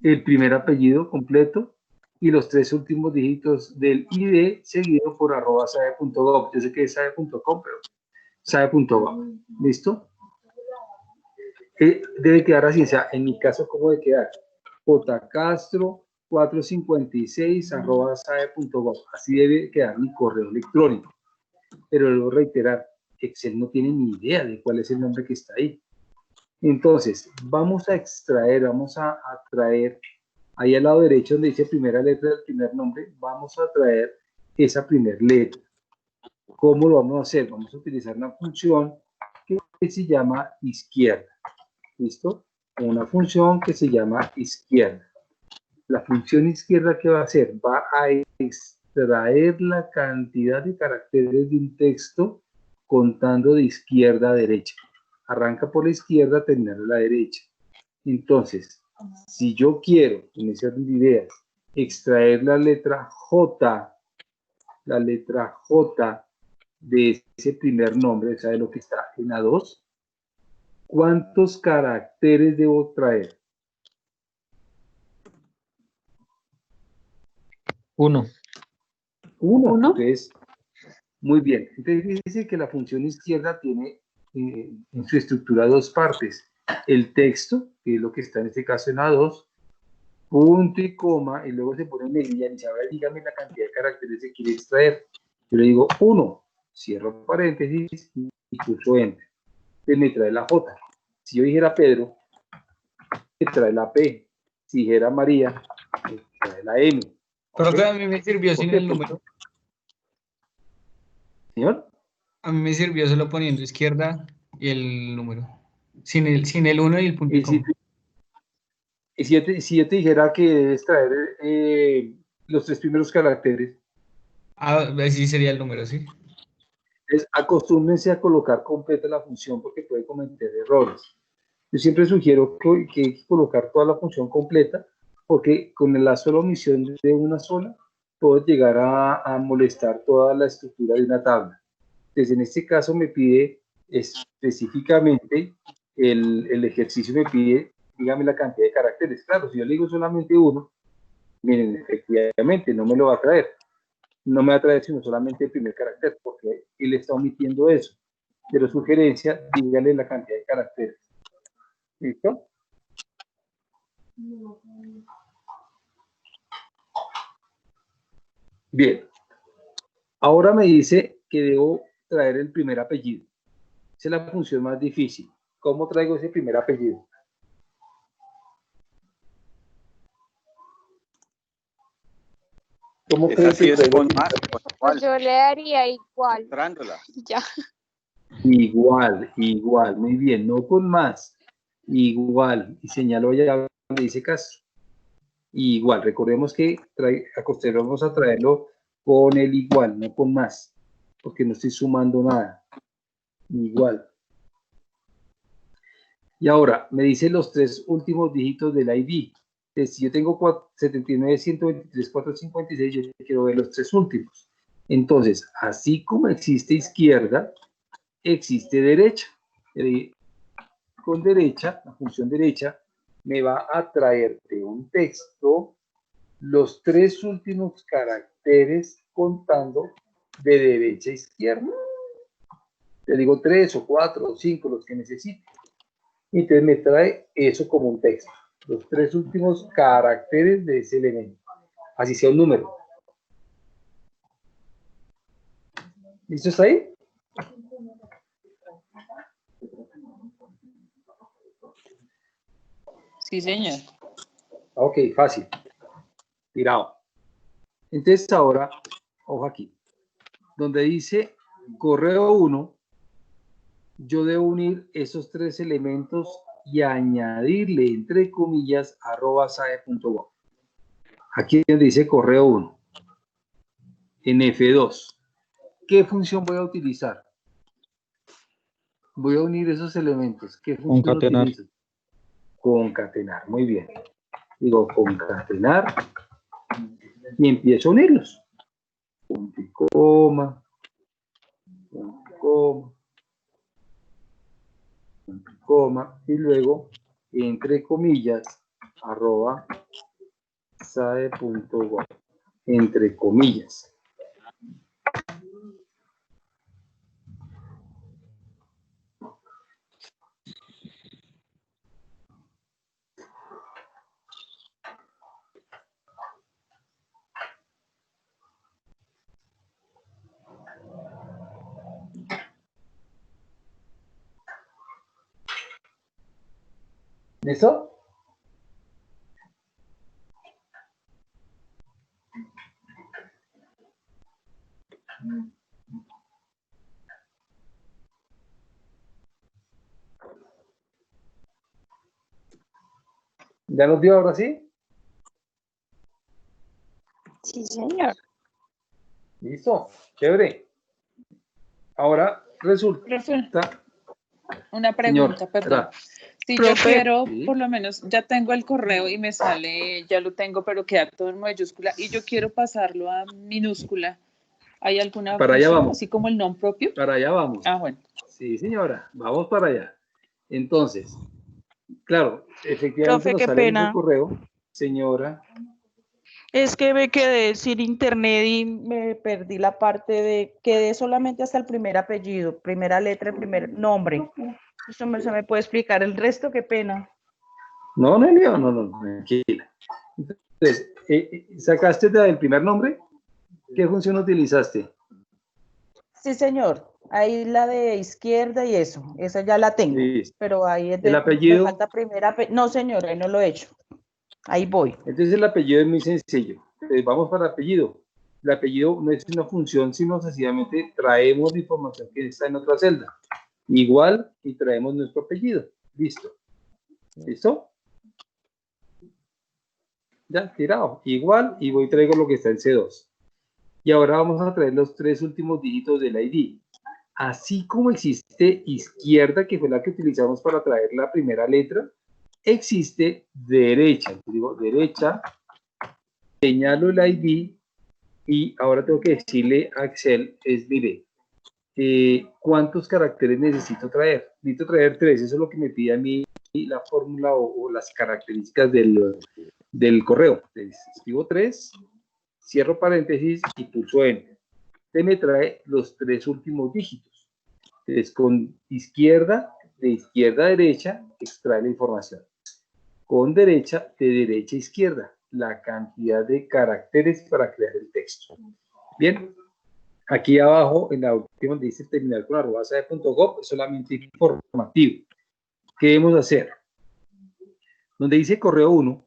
el primer apellido completo y los 3 últimos dígitos del ID seguido por @sabe.gov. Yo sé que es sabe.com, pero sabe.gov. ¿Listo? Debe quedar así, o sea, en mi caso, ¿cómo debe quedar? jcastro456@sabe.gov. Así debe quedar mi correo electrónico. Pero debo reiterar, Excel no tiene ni idea de cuál es el nombre que está ahí. Entonces, vamos a extraer, vamos a traer, ahí al lado derecho donde dice primera letra del primer nombre, vamos a traer esa primera letra. ¿Cómo lo vamos a hacer? Vamos a utilizar una función que se llama izquierda. ¿Listo? Una función que se llama izquierda. La función izquierda, ¿qué va a hacer? Va a extraer la cantidad de caracteres de un texto contando de izquierda a derecha. Arranca por la izquierda, termina a la derecha. Entonces, si yo quiero, en ese orden de ideas, extraer la letra J de ese primer nombre, o sea, de lo que está en A2, ¿cuántos caracteres debo traer? 1. Uno. Entonces, muy bien. Entonces dice que la función izquierda tiene en su estructura dos partes. El texto, que es lo que está en este caso en A2, punto y coma, y luego se pone en negrilla y dice, a ver, dígame la cantidad de caracteres que quiere extraer. Yo le digo 1, cierro paréntesis y pulso enter. Entonces me trae la J. Si yo dijera Pedro, me trae la P. Si dijera María, me trae la M. Pero ¿Okay? a mí me sirvió sin el número. ¿Señor? A mí me sirvió solo poniendo izquierda y el número. Sin el 1 y el punto y coma. Y si yo te dijera que debes traer los 3 primeros caracteres. Sí sería el número, sí. Entonces, acostúmbrense a colocar completa la función porque puede cometer errores. Yo siempre sugiero que hay que colocar toda la función completa porque con la sola omisión de una sola puedo llegar a molestar toda la estructura de una tabla. Entonces, en este caso me pide específicamente, el ejercicio me pide, dígame la cantidad de caracteres. Claro, si yo le digo solamente uno, miren, efectivamente no me lo va a traer. No me va a traer sino solamente el primer carácter, porque él está omitiendo eso. Pero sugerencia, dígale la cantidad de caracteres. ¿Listo? Bien. Ahora me dice que debo traer el primer apellido. Esa es la función más difícil. ¿Cómo traigo ese primer apellido? ¿Cómo creen que traigo? Pues yo le daría igual. Entrándola. Ya. Igual, igual, muy bien, no con más. Igual, y señalo allá donde dice Castro. Igual, recordemos que acostumbramos a traerlo con el igual, no con más, porque no estoy sumando nada. Igual. Y ahora, me dice los tres últimos dígitos del ID. Si yo tengo 79, 123, 456, yo quiero ver los tres últimos. Entonces, así como existe izquierda, existe derecha. Con derecha, la función derecha, me va a traer de un texto los tres últimos caracteres contando de derecha a izquierda. Le digo 3 o 4 o 5, los que necesite. Y entonces me trae eso como un texto. Los tres últimos caracteres de ese elemento. Así sea un número. ¿Listo está ahí? Sí, señor. Ok, fácil. Tirado. Entonces ahora, ojo aquí. Donde dice correo 1, yo debo unir esos tres elementos y añadirle, entre comillas, @sae.gov. Aquí donde dice correo 1. En F2. ¿Qué función voy a utilizar? Voy a unir esos elementos. ¿Qué función Concatenar. utilizo? Concatenar, muy bien. Digo concatenar y empiezo a unirlos. Punto y coma, punto y coma, punto y coma, y luego, entre comillas, @sae.gov, entre comillas. ¿Listo? ¿Ya nos dio ahora sí? Sí, señor. Listo, chévere. Ahora resulta, Profe, una señor, pregunta, perdón. Si yo Profe. quiero, Sí. por lo menos ya tengo el correo y me sale, ya lo tengo, pero queda todo en mayúscula y yo quiero pasarlo a minúscula, ¿hay alguna Para allá función, vamos. así como el nombre propio? Para allá vamos. Ah, bueno. Sí, señora, vamos para allá. Entonces, claro, efectivamente Profe, nos qué sale el mismo pena. correo, señora. Es que me quedé sin internet y me perdí la parte de, quedé solamente hasta el primer apellido, primera letra, el primer nombre. ¿Eso se me puede explicar el resto? Qué pena. No, no, no, no, no, tranquila. Entonces, ¿sacaste del primer nombre? ¿Qué función utilizaste? Sí, señor. Ahí la de izquierda y eso, esa ya la tengo. Listo. Pero ahí es ¿El me apellido? falta primera apellido. No, señor, ahí no lo he hecho. Ahí voy. Entonces el apellido es muy sencillo. Entonces, vamos para el apellido. El apellido no es una función, sino sencillamente traemos la información que está en otra celda. Igual y traemos nuestro apellido. Listo. ¿Listo? Ya, tirado. Igual y voy y traigo lo que está en C2. Y ahora vamos a traer los tres últimos dígitos del ID. Así como existe izquierda, que fue la que utilizamos para traer la primera letra, existe derecha. Entonces digo derecha, señalo el ID y ahora tengo que decirle a Excel, mire, ¿cuántos caracteres necesito traer? Necesito traer 3, eso es lo que me pide a mí la fórmula o las características del correo. Entonces, escribo 3, cierro paréntesis y pulso Enter. Este me trae los tres últimos dígitos. Entonces, con izquierda, de izquierda a derecha, extrae la información. Con derecha, de derecha a izquierda, la cantidad de caracteres para crear el texto. Bien, aquí abajo, en la última, donde dice terminar con @sae.gov, es solamente informativo. ¿Qué debemos hacer? Donde dice correo 1,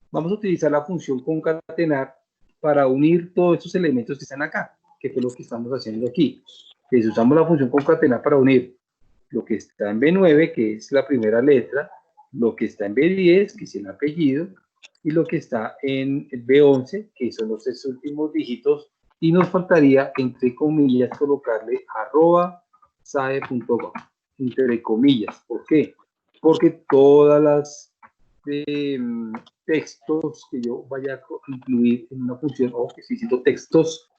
vamos a utilizar la función concatenar para unir todos estos elementos que están acá, que fue lo que estamos haciendo aquí. Entonces usamos la función concatenar para unir lo que está en B9, que es la primera letra, lo que está en B10, que es el apellido, y lo que está en el B11, que son los 3 últimos dígitos, y nos faltaría, entre comillas, colocarle @sae.gov, entre comillas. ¿Por qué? Porque todas las textos que yo vaya a incluir en una función, o que estoy diciendo textos,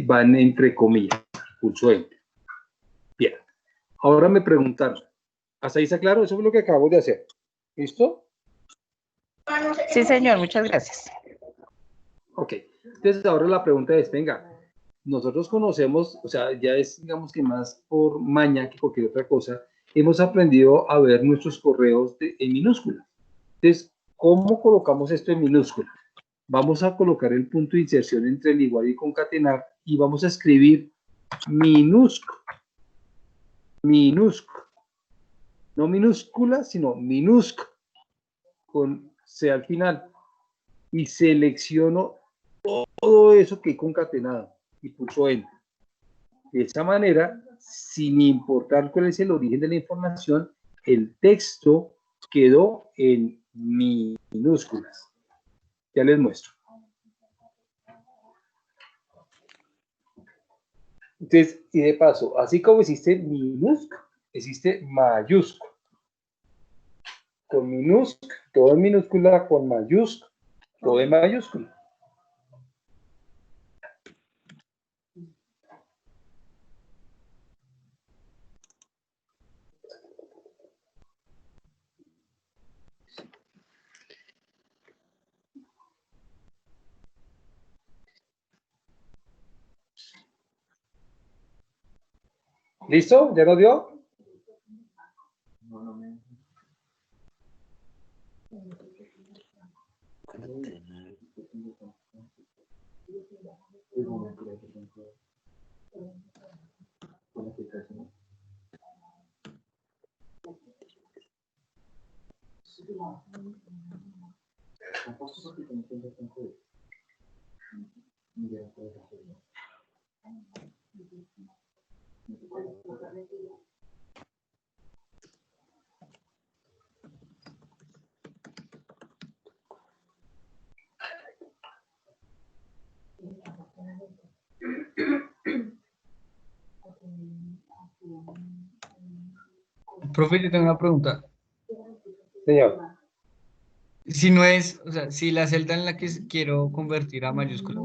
van entre comillas. Pulso Enter. Bien. Ahora me preguntaron, ¿hasta ahí está claro? Eso es lo que acabamos de hacer. ¿Listo? Sí, señor, muchas gracias. Ok. Entonces ahora la pregunta es, venga, nosotros conocemos, o sea, ya es, digamos que más por maña que cualquier otra cosa, hemos aprendido a ver nuestros correos en minúscula. Entonces, ¿cómo colocamos esto en minúscula? Vamos a colocar el punto de inserción entre el igual y concatenar y vamos a escribir minúscula. Minúscula. No minúscula, sino minúscula. Con C al final. Y selecciono todo eso que he concatenado y pulso Enter. De esa manera, sin importar cuál es el origen de la información, el texto quedó en minúsculas. Ya les muestro. Entonces, y de paso, así como existe minúscula, existe mayúscula. Con minúscula, todo en minúscula, con mayúscula, todo en mayúscula. ¿Listo? ¿Ya lo dio? Profe, yo tengo una pregunta. Señor. Si no es, o sea, si la celda en la que quiero convertir a mayúscula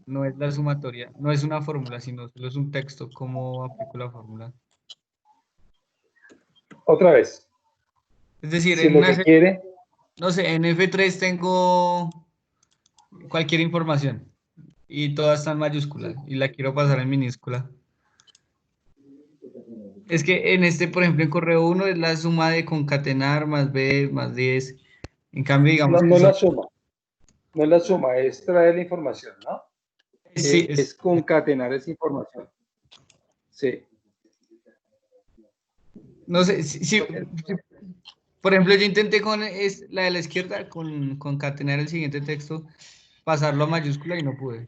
no es la sumatoria, no es una fórmula, sino solo es un texto, ¿cómo aplico la fórmula? Otra vez. Es decir, Si en lo una que celda, quiere, no sé, en F3 tengo cualquier información y toda está en mayúscula y la quiero pasar en minúscula. Es que en este, por ejemplo, en correo 1 es la suma de concatenar más B más 10. En cambio, digamos no, que no son... la suma. No es la suma, es traer la información, ¿no? Sí, Es concatenar esa información. Sí. no sé, por ejemplo, yo intenté con la de la izquierda, con concatenar el siguiente texto, pasarlo a mayúscula y no pude.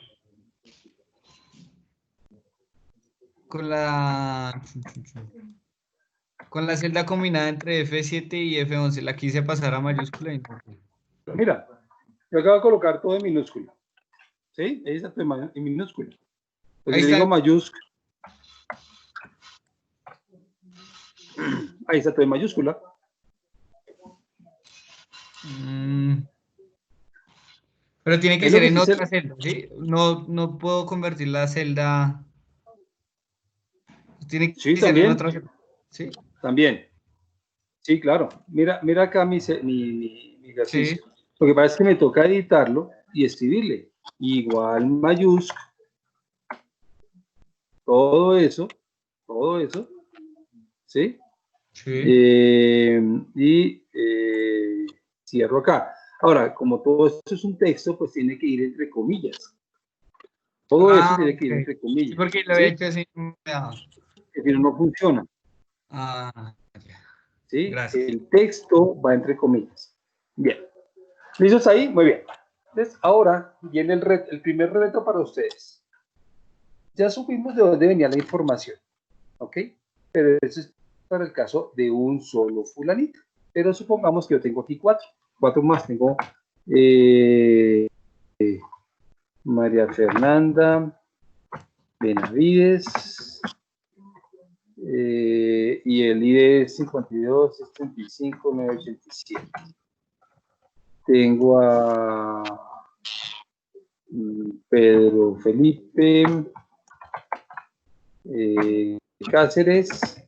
Con la celda combinada entre F7 y F11, la quise pasar a mayúscula y no pude. Mira, yo acabo de colocar todo en minúscula. ¿Sí? Ahí está en minúscula. Porque Ahí le está. digo mayúscula. Ahí está todo en mayúscula. Pero tiene que Es lo ser que en dice otra celda, ¿sí? No puedo convertir la celda. Tiene que Sí, ser en también. otra celda. ¿Sí? También. Sí, claro. Mira acá mi ejercicio. Sí. Lo que pasa es que me toca editarlo y escribirle. Igual mayúscula. Todo eso. ¿Sí? Sí. Cierro acá. Ahora, como todo esto es un texto, pues tiene que ir entre comillas. Todo eso tiene que ir entre comillas. Sí, porque lo había hecho así. Que si no, no funciona. Ya. ¿Sí? Gracias. El texto va entre comillas. Bien. ¿Listos ahí? Muy bien. Entonces, ahora viene el primer reto para ustedes. ya supimos de dónde venía la información, ¿ok? Pero eso es para el caso de un solo fulanito. Pero supongamos que yo tengo aquí cuatro más. Tengo María Fernanda Benavides, y el ID es 52, 35, 987. Tengo a Pedro Felipe Cáceres,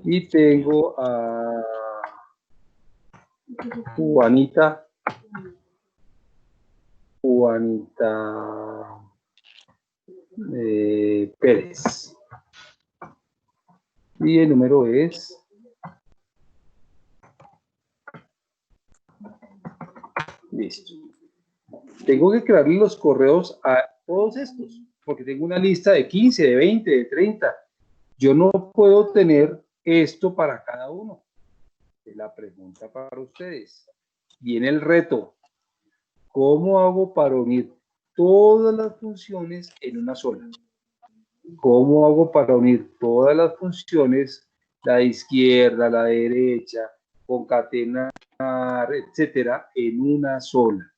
y tengo a Juanita Pérez. Y el número es listo. Tengo que crearle los correos a todos estos, porque tengo una lista de 15, de 20, de 30. Yo no puedo tener esto para cada uno. La pregunta para ustedes. Viene el reto. ¿Cómo hago para unir todas las funciones en una sola? ¿Cómo hago para unir todas las funciones, la de izquierda, la de derecha, concatenar, etcétera, en una sola?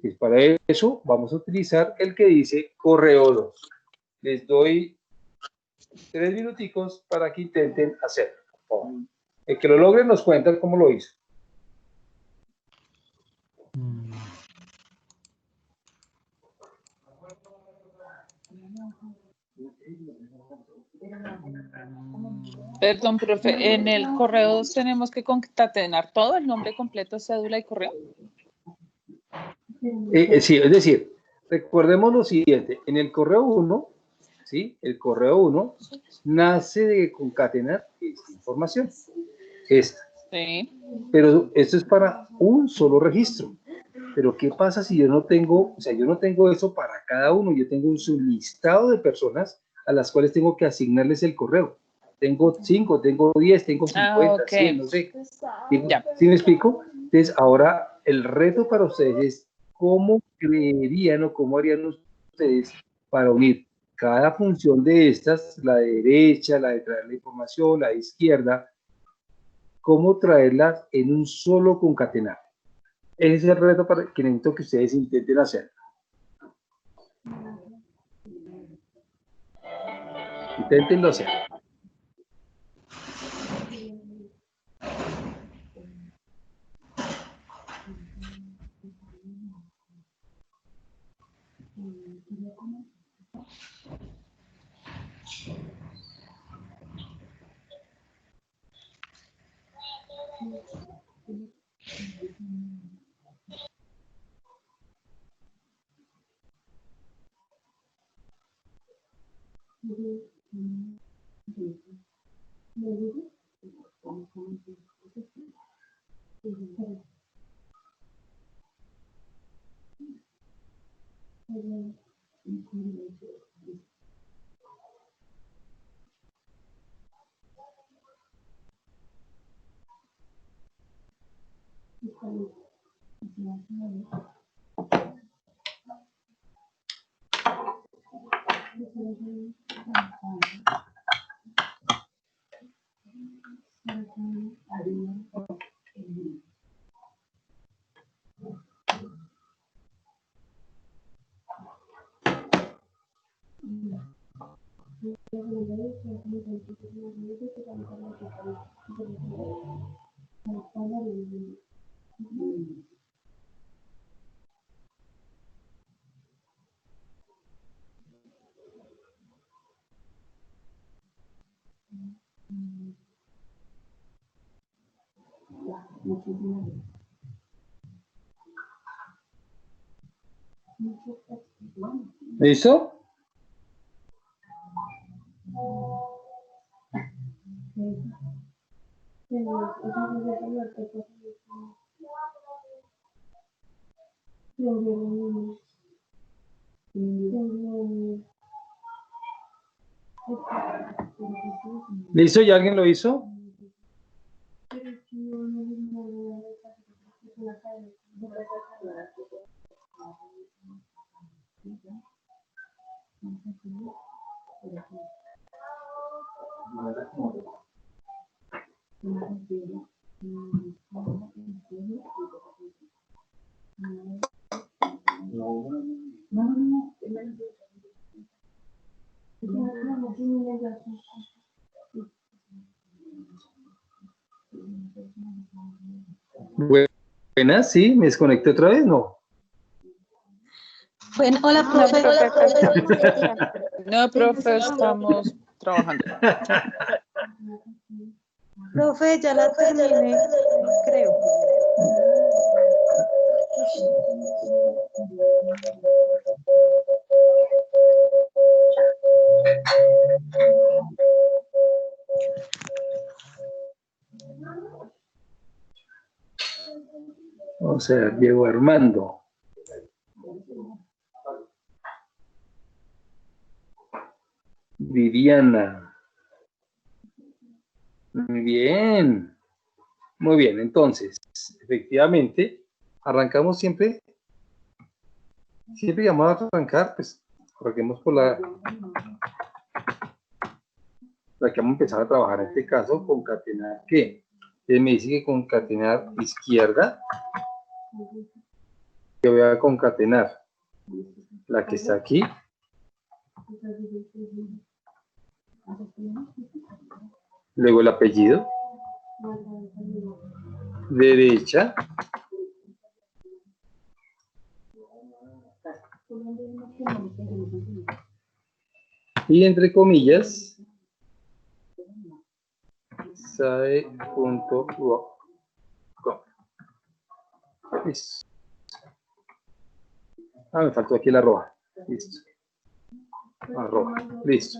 Pues para eso vamos a utilizar el que dice correo 2. Les doy 3 minuticos para que intenten hacerlo. El que lo logre nos cuenta cómo lo hizo. Perdón, profe, en el correo tenemos que concatenar todo, el nombre completo, cédula y correo. Sí, es decir, recordemos lo siguiente, en el correo 1, ¿sí? El correo 1 nace de concatenar esta información, esta. Sí. Pero esto es para un solo registro. Pero ¿qué pasa si yo no tengo, o sea, yo no tengo eso para cada uno? Yo tengo un sublistado de personas a las cuales tengo que asignarles el correo. Tengo 5, tengo 10, tengo 50, 100, no sé. ¿Sí me explico? Entonces, ahora el reto para ustedes es cómo creerían o cómo harían ustedes para unir cada función de estas, la de derecha, la de traer la información, la de izquierda, cómo traerlas en un solo concatenar. Ese es el reto para que necesito que ustedes intenten hacer. Inténtenlo hacer. ¿Listo? ¿Listo? ¿Ya alguien lo hizo? Buenas, sí, me desconecté otra vez, ¿no? Bueno, hola, No, profe. profe, acá estamos escuchando. No, profe, estamos trabajando. Profe, ya la terminé, creo. O sea, Diego Armando. Viviana. Muy bien. Muy bien, entonces, efectivamente, arrancamos siempre que vamos a arrancar, pues, arranquemos por la que vamos a empezar a trabajar en este caso, concatenar, ¿qué? Él me dice que concatenar izquierda, yo voy a concatenar la que está aquí, luego el apellido, derecha, y entre comillas, sae.com. Listo. Me faltó aquí la arroba. Listo. Arroba. Listo.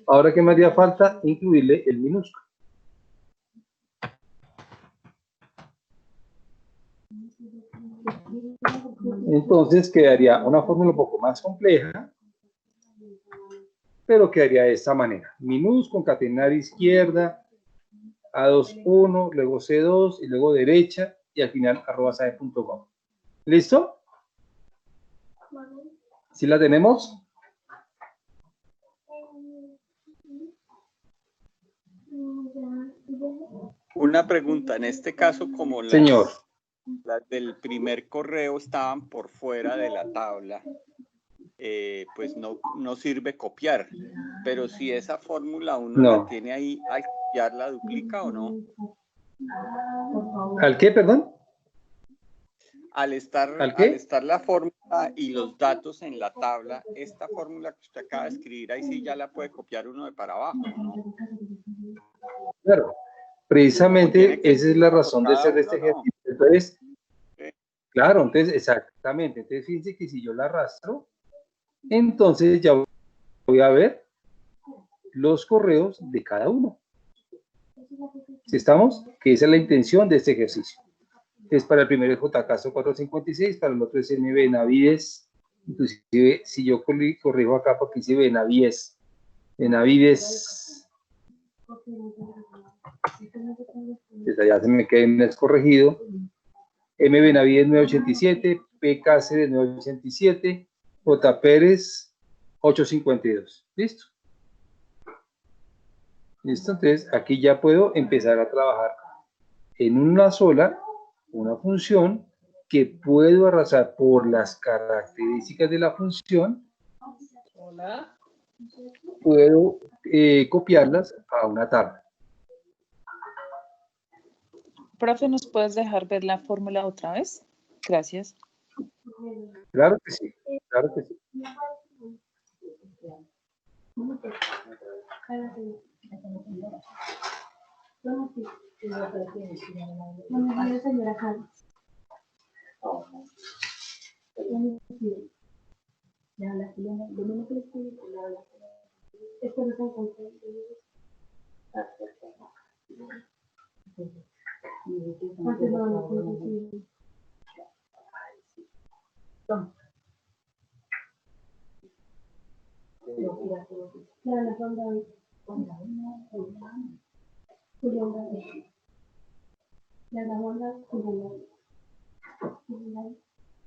Ahora, ¿qué me haría falta? Incluirle el minúsculo. Entonces quedaría una fórmula un poco más compleja, pero quedaría de esta manera. Minús, concatenar izquierda, A2, 1, luego C2 y luego derecha y al final @sae.com. ¿Listo? ¿Sí la tenemos? Una pregunta, en este caso, como Señor. las del primer correo estaban por fuera de la tabla, pues no sirve copiar, pero si esa fórmula uno No. la tiene ahí, ¿al copiar la duplica o no? ¿Al qué, perdón? Al ¿Al qué? estar la fórmula y los datos en la tabla, esta fórmula que usted acaba de escribir, ahí sí ya la puede copiar uno de para abajo, ¿no? Claro. Precisamente esa es la razón de hacer este ejercicio. Entonces, claro, entonces, exactamente. Entonces, fíjense que si yo la arrastro, entonces ya voy a ver los correos de cada uno. ¿Sí estamos? Que esa es la intención de este ejercicio. Es para el primero es JCaso 456, para el otro es M. Benavides. Inclusive, si yo corrijo acá, porque dice Benavides. Benavides. Ya se me queda corregido. M. Benavides 987, P. Cáceres 987, J. Pérez 852. ¿Listo? Listo, entonces aquí ya puedo empezar a trabajar en una función que puedo arrasar por las características de la función. Puedo copiarlas a una tabla. Profe, ¿nos puedes dejar ver la fórmula otra vez? Gracias. Claro que sí, claro que sí.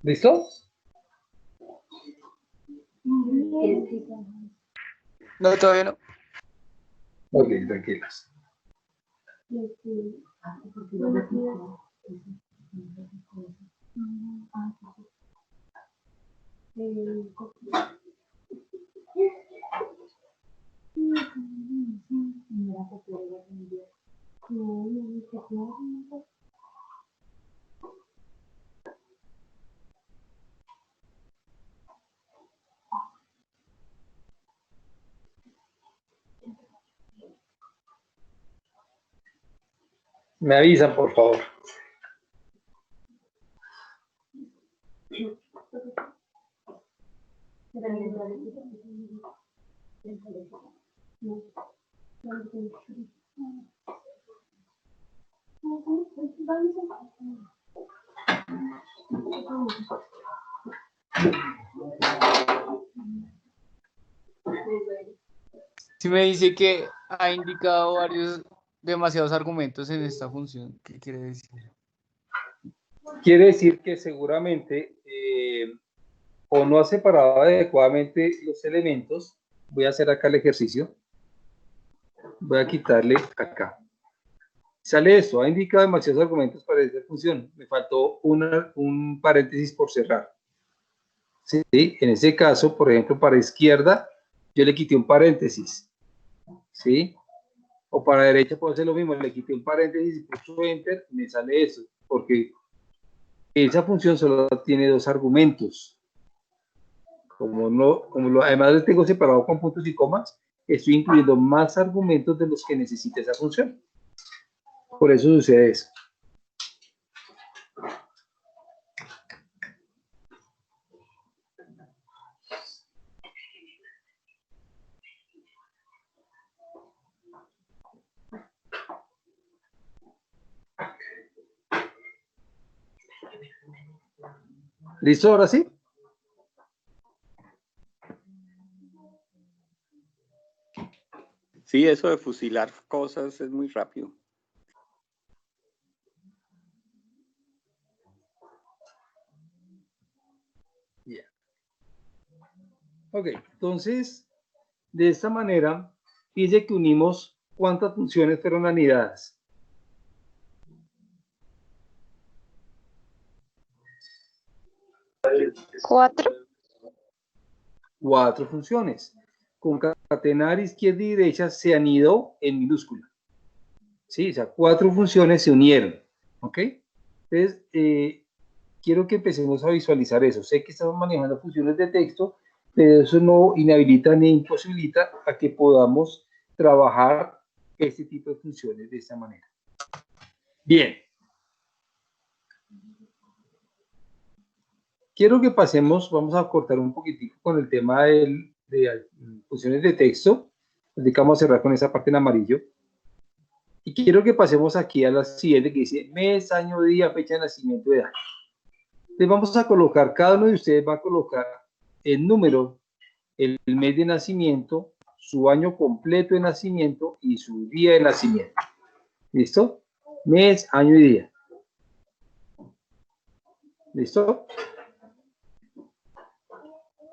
¿Listo? No, todavía no. Ok, tranquilos. Me avisan, por favor. Si me dice que ha indicado demasiados argumentos en esta función, ¿qué quiere decir? Quiere decir que seguramente o no ha separado adecuadamente los elementos. Voy a hacer acá el ejercicio. Voy a quitarle acá. Sale esto, ha indicado demasiados argumentos para esta función. Me faltó un paréntesis por cerrar. ¿Sí? En ese caso, por ejemplo, para izquierda, yo le quité un paréntesis. ¿Sí? O para derecha puedo hacer lo mismo, le quité un paréntesis y pulso Enter, me sale eso, porque esa función solo tiene dos argumentos. Además lo tengo separado con puntos y comas, estoy incluyendo más argumentos de los que necesita esa función. Por eso sucede eso. ¿Listo? Ahora sí. Sí, eso de fusilar cosas es muy rápido. Yeah. Ok, entonces, de esta manera, dice que unimos cuántas funciones fueron anidadas. Cuatro funciones. Concatenar izquierda y derecha se anidó en minúscula. Sí, o sea, cuatro funciones se unieron. ¿Ok? Entonces, quiero que empecemos a visualizar eso. Sé que estamos manejando funciones de texto, pero eso no inhabilita ni imposibilita a que podamos trabajar este tipo de funciones de esta manera. Bien. Quiero que pasemos, vamos a cortar un poquitico con el tema de funciones de texto. Vamos a cerrar con esa parte en amarillo. Y quiero que pasemos aquí a la siguiente que dice mes, año, día, fecha de nacimiento, edad. Entonces vamos a colocar, cada uno de ustedes va a colocar el número, el mes de nacimiento, su año completo de nacimiento y su día de nacimiento. ¿Listo? Mes, año y día. ¿Listo?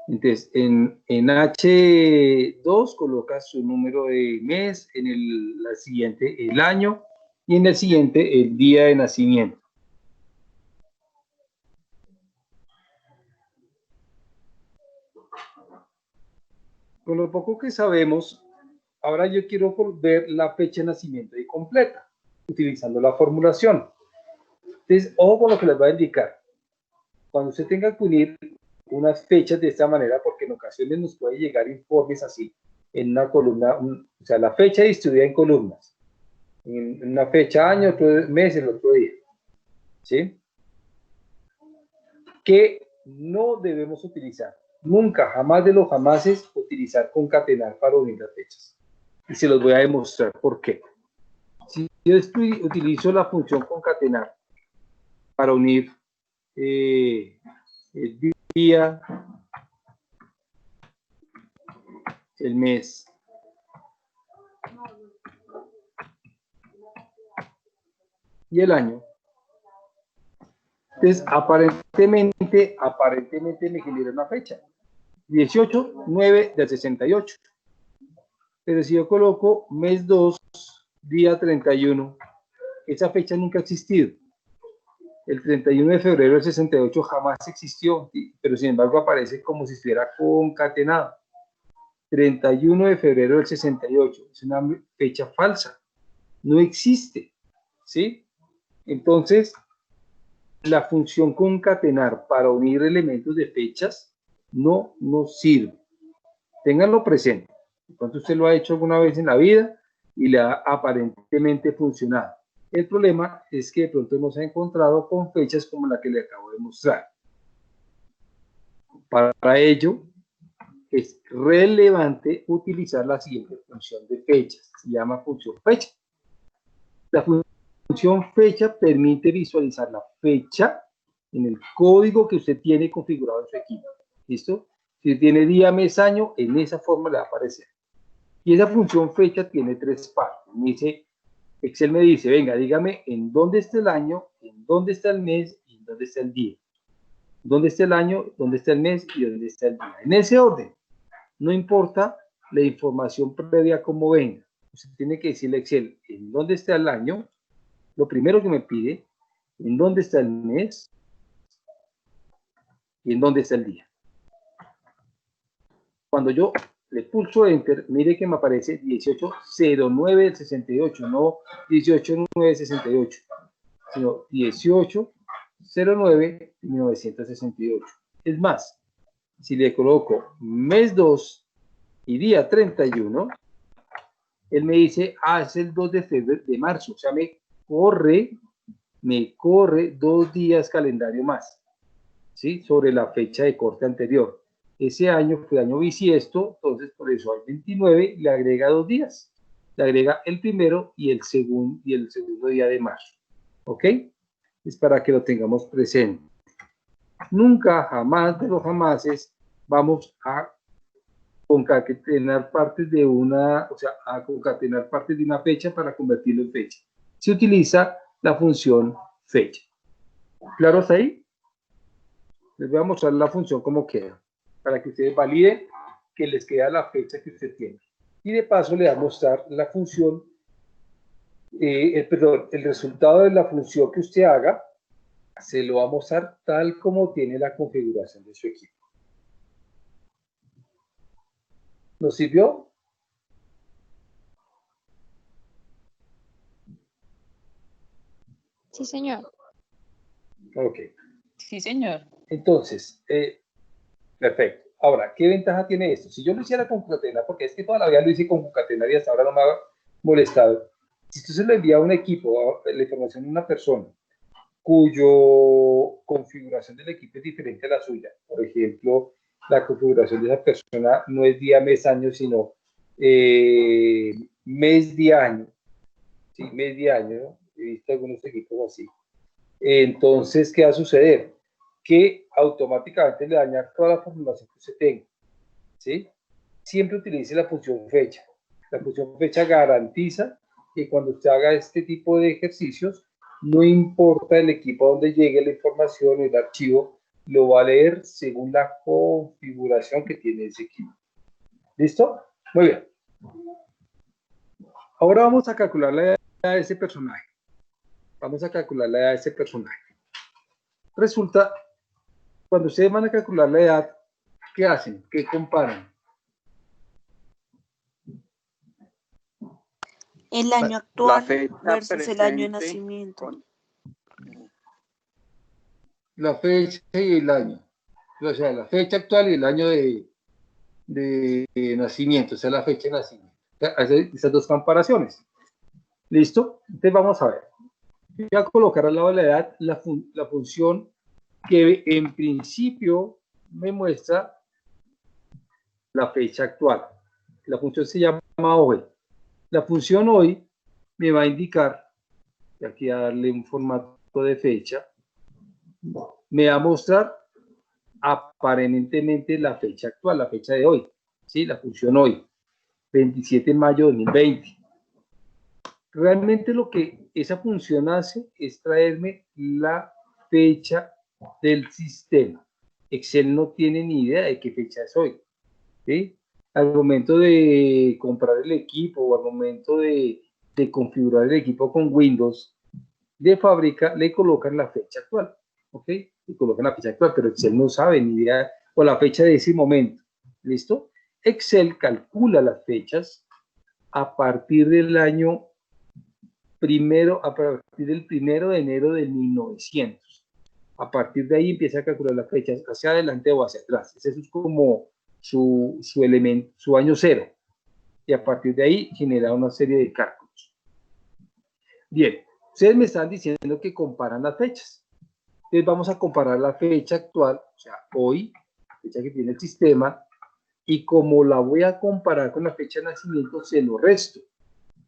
Entonces, en H2 colocas su número de mes, en la siguiente el año y en el siguiente el día de nacimiento. Con lo poco que sabemos, ahora yo quiero ver la fecha de nacimiento y completa, utilizando la formulación. Entonces, ojo con lo que les voy a indicar. Cuando usted tenga que unir unas fechas de esta manera, porque en ocasiones nos puede llegar informes así, en una columna, o sea, la fecha distribuida en columnas. En una fecha año, otro mes, el otro día. ¿Sí? Que no debemos utilizar. Nunca, jamás de los jamases, utilizar concatenar para unir las fechas. Y se los voy a demostrar por qué. Si yo utilizo la función concatenar para unir el día, el mes, y el año, Entonces, aparentemente me genera una fecha. 18/9 del 68. Pero si yo coloco mes 2, día 31, esa fecha nunca ha existido. El 31 de febrero del 68 jamás existió, pero sin embargo aparece como si estuviera concatenado. 31 de febrero del 68, es una fecha falsa, no existe, ¿sí? Entonces, la función concatenar para unir elementos de fechas no nos sirve. Ténganlo presente. Entonces usted lo ha hecho alguna vez en la vida y le ha aparentemente funcionado. El problema es que de pronto nos ha encontrado con fechas como la que le acabo de mostrar. Para ello, es relevante utilizar la siguiente función de fechas. Se llama función fecha. La función fecha permite visualizar la fecha en el código que usted tiene configurado en su equipo. ¿Listo? Si tiene día, mes, año, en esa forma le va a aparecer. Y esa función fecha tiene 3 partes. Excel me dice, venga, dígame en dónde está el año, en dónde está el mes y en dónde está el día. ¿Dónde está el año, dónde está el mes y dónde está el día? En ese orden. No importa la información previa como venga. Usted tiene que decirle a Excel en dónde está el año, lo primero que me pide, en dónde está el mes y en dónde está el día. Cuando yo le pulso Enter, mire que me aparece 18/09 del 68, no 18/9 del 68, sino 18/09 de 1968. Es más, si le coloco mes 2 y día 31, él me dice, es el 2 de marzo, o sea, me corre 2 días calendario más, ¿sí? Sobre la fecha de corte anterior. Ese año fue año bisiesto, entonces por eso al 29 le agrega 2 días. Le agrega el primero y el segundo día de marzo. ¿Ok? Es para que lo tengamos presente. Nunca, jamás de los jamases, vamos a concatenar partes de una fecha para convertirlo en fecha. Se utiliza la función fecha. ¿Claro hasta ahí? Les voy a mostrar la función como queda, para que ustedes validen que les queda la fecha que usted tiene. Y de paso le voy a mostrar la función, el resultado de la función que usted haga, se lo va a mostrar tal como tiene la configuración de su equipo. ¿Nos sirvió? Sí, señor. Ok. Sí, señor. Entonces, perfecto. Ahora, ¿qué ventaja tiene esto? Si yo lo hiciera con concatenar, porque es que toda la vida lo hice con concatenar y hasta ahora no me ha molestado. Si usted se le envía a un equipo, la información de una persona, cuyo configuración del equipo es diferente a la suya, por ejemplo, la configuración de esa persona no es día, mes, año, sino mes, día, año. Sí, mes, día, año, ¿no? He visto algunos equipos así. Entonces, ¿qué va a suceder? Que automáticamente le daña toda la formulación que usted tenga, ¿sí? Siempre utilice la función fecha. La función fecha garantiza que cuando usted haga este tipo de ejercicios, no importa el equipo a donde llegue la información, el archivo, lo va a leer según la configuración que tiene ese equipo. ¿Listo? Muy bien. Ahora vamos a calcular la edad de ese personaje. Vamos a calcular la edad de ese personaje. Resulta, cuando ustedes van a calcular la edad, ¿qué hacen? ¿Qué comparan? El año actual fecha versus el año de presente nacimiento. La fecha y el año. O sea, la fecha actual y el año de nacimiento. O sea, la fecha de nacimiento. O sea, hacer esas dos comparaciones. ¿Listo? Entonces vamos a ver. Voy a colocar al lado de la edad la función que en principio me muestra la fecha actual. La función se llama hoy. La función hoy me va a indicar, y aquí a darle un formato de fecha, me va a mostrar aparentemente la fecha actual, la fecha de hoy, ¿sí? La función hoy, 27 de mayo de 2020. Realmente lo que esa función hace es traerme la fecha del sistema. Excel no tiene ni idea de qué fecha es hoy, ¿sí? Al momento de comprar el equipo o al momento de configurar el equipo con Windows de fábrica, le colocan la fecha actual, ¿ok? Le colocan la fecha actual, pero Excel no sabe ni idea o la fecha de ese momento, ¿listo? Excel calcula las fechas a partir del año primero, a partir del 1 de enero de 1900. A partir de ahí empieza a calcular las fechas hacia adelante o hacia atrás. Ese es como su elemento, su año cero. Y a partir de ahí genera una serie de cálculos. Bien, ustedes me están diciendo que comparan las fechas. Entonces vamos a comparar la fecha actual, o sea, hoy, la fecha que tiene el sistema, y como la voy a comparar con la fecha de nacimiento, se lo resto.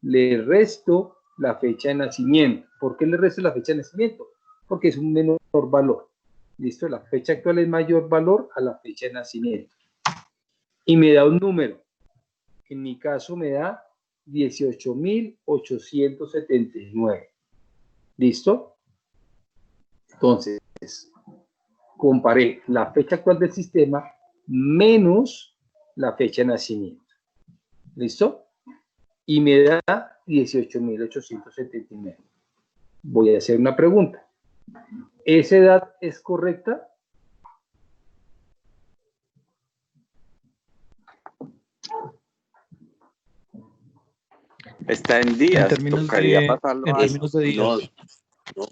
Le resto la fecha de nacimiento. ¿Por qué le resto la fecha de nacimiento? Porque es un menor valor. ¿Listo? La fecha actual es mayor valor a la fecha de nacimiento. Y me da un número. En mi caso me da 18.879. ¿Listo? Entonces, comparé la fecha actual del sistema menos la fecha de nacimiento. ¿Listo? Y me da 18.879. Voy a hacer una pregunta. ¿Esa edad es correcta? Está en días, En términos tocaría de, pasarlo en a términos de días. No,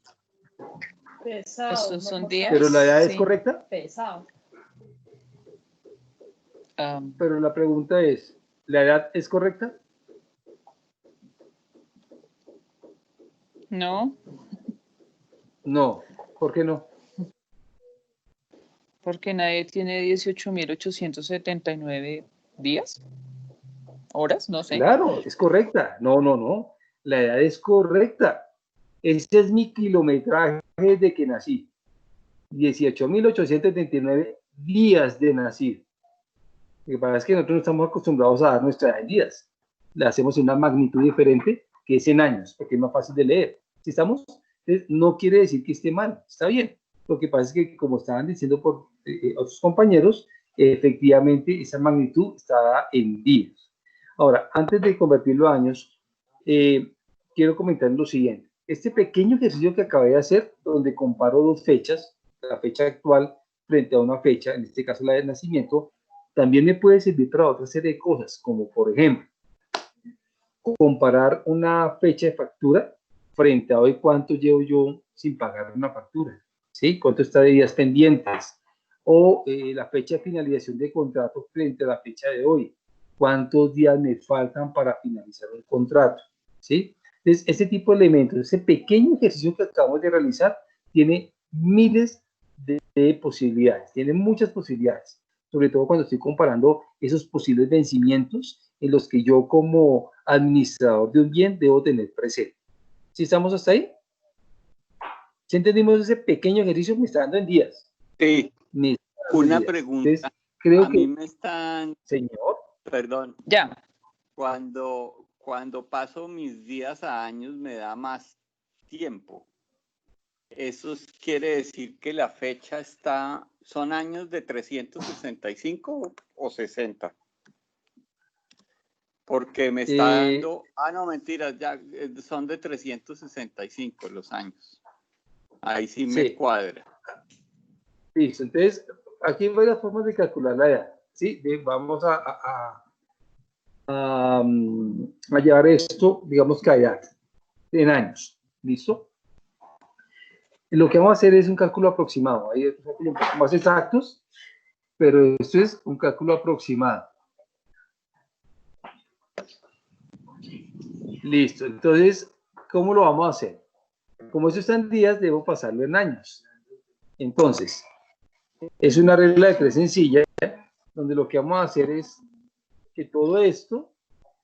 Pesado. ¿Estos son ¿no? días? ¿Pero la edad es Sí. correcta? Pesado. Pero la pregunta es, ¿la edad es correcta? No, No. ¿Por qué no? porque nadie tiene 18.879 días, horas, no sé. Claro, es correcta. No, no, no. La edad es correcta. Ese es mi kilometraje desde que nací. 18.879 días de nacido. Lo que pasa es que nosotros no estamos acostumbrados a dar nuestra edad en días. La hacemos en una magnitud diferente, que es en años, porque es más fácil de leer. ¿Sí estamos? Entonces, no quiere decir que esté mal, está bien. Lo que pasa es que, como estaban diciendo por otros compañeros, efectivamente esa magnitud está en días. Ahora, antes de convertirlo a años, quiero comentar lo siguiente. Este pequeño ejercicio que acabé de hacer, donde comparo dos fechas, la fecha actual frente a una fecha, en este caso la de nacimiento, también me puede servir para otra serie de cosas, como por ejemplo, comparar una fecha de factura frente a hoy cuánto llevo yo sin pagar una factura, ¿sí? ¿Cuánto está de días pendientes? O la fecha de finalización de contrato frente a la fecha de hoy. ¿Cuántos días me faltan para finalizar el contrato? ¿Sí? Entonces, ese tipo de elementos, ese pequeño ejercicio que acabamos de realizar, tiene miles de posibilidades, tiene muchas posibilidades, sobre todo cuando estoy comparando esos posibles vencimientos en los que yo como administrador de un bien debo tener presente. ¿Sí estamos hasta ahí? ¿Sí entendimos ese pequeño ejercicio? Me está dando en días. Sí. Una días. pregunta. Entonces, creo a que, mí me están, señor, perdón, Ya. cuando paso mis días a años me da más tiempo. ¿Eso quiere decir que la fecha son años de 365 o 60? Porque me está dando, no, mentiras, ya son de 365 los años. Ahí sí me cuadra. Listo, entonces, aquí hay varias formas de calcular la edad, ¿sí? Vamos a llevar esto, digamos que a edad, en años, ¿listo? Lo que vamos a hacer es un cálculo aproximado, hay otros cálculos un poco más exactos, pero esto es un cálculo aproximado. Listo, entonces, ¿cómo lo vamos a hacer? Como esto está en días, debo pasarlo en años. Entonces, es una regla de 3 sencilla, donde lo que vamos a hacer es que todo esto,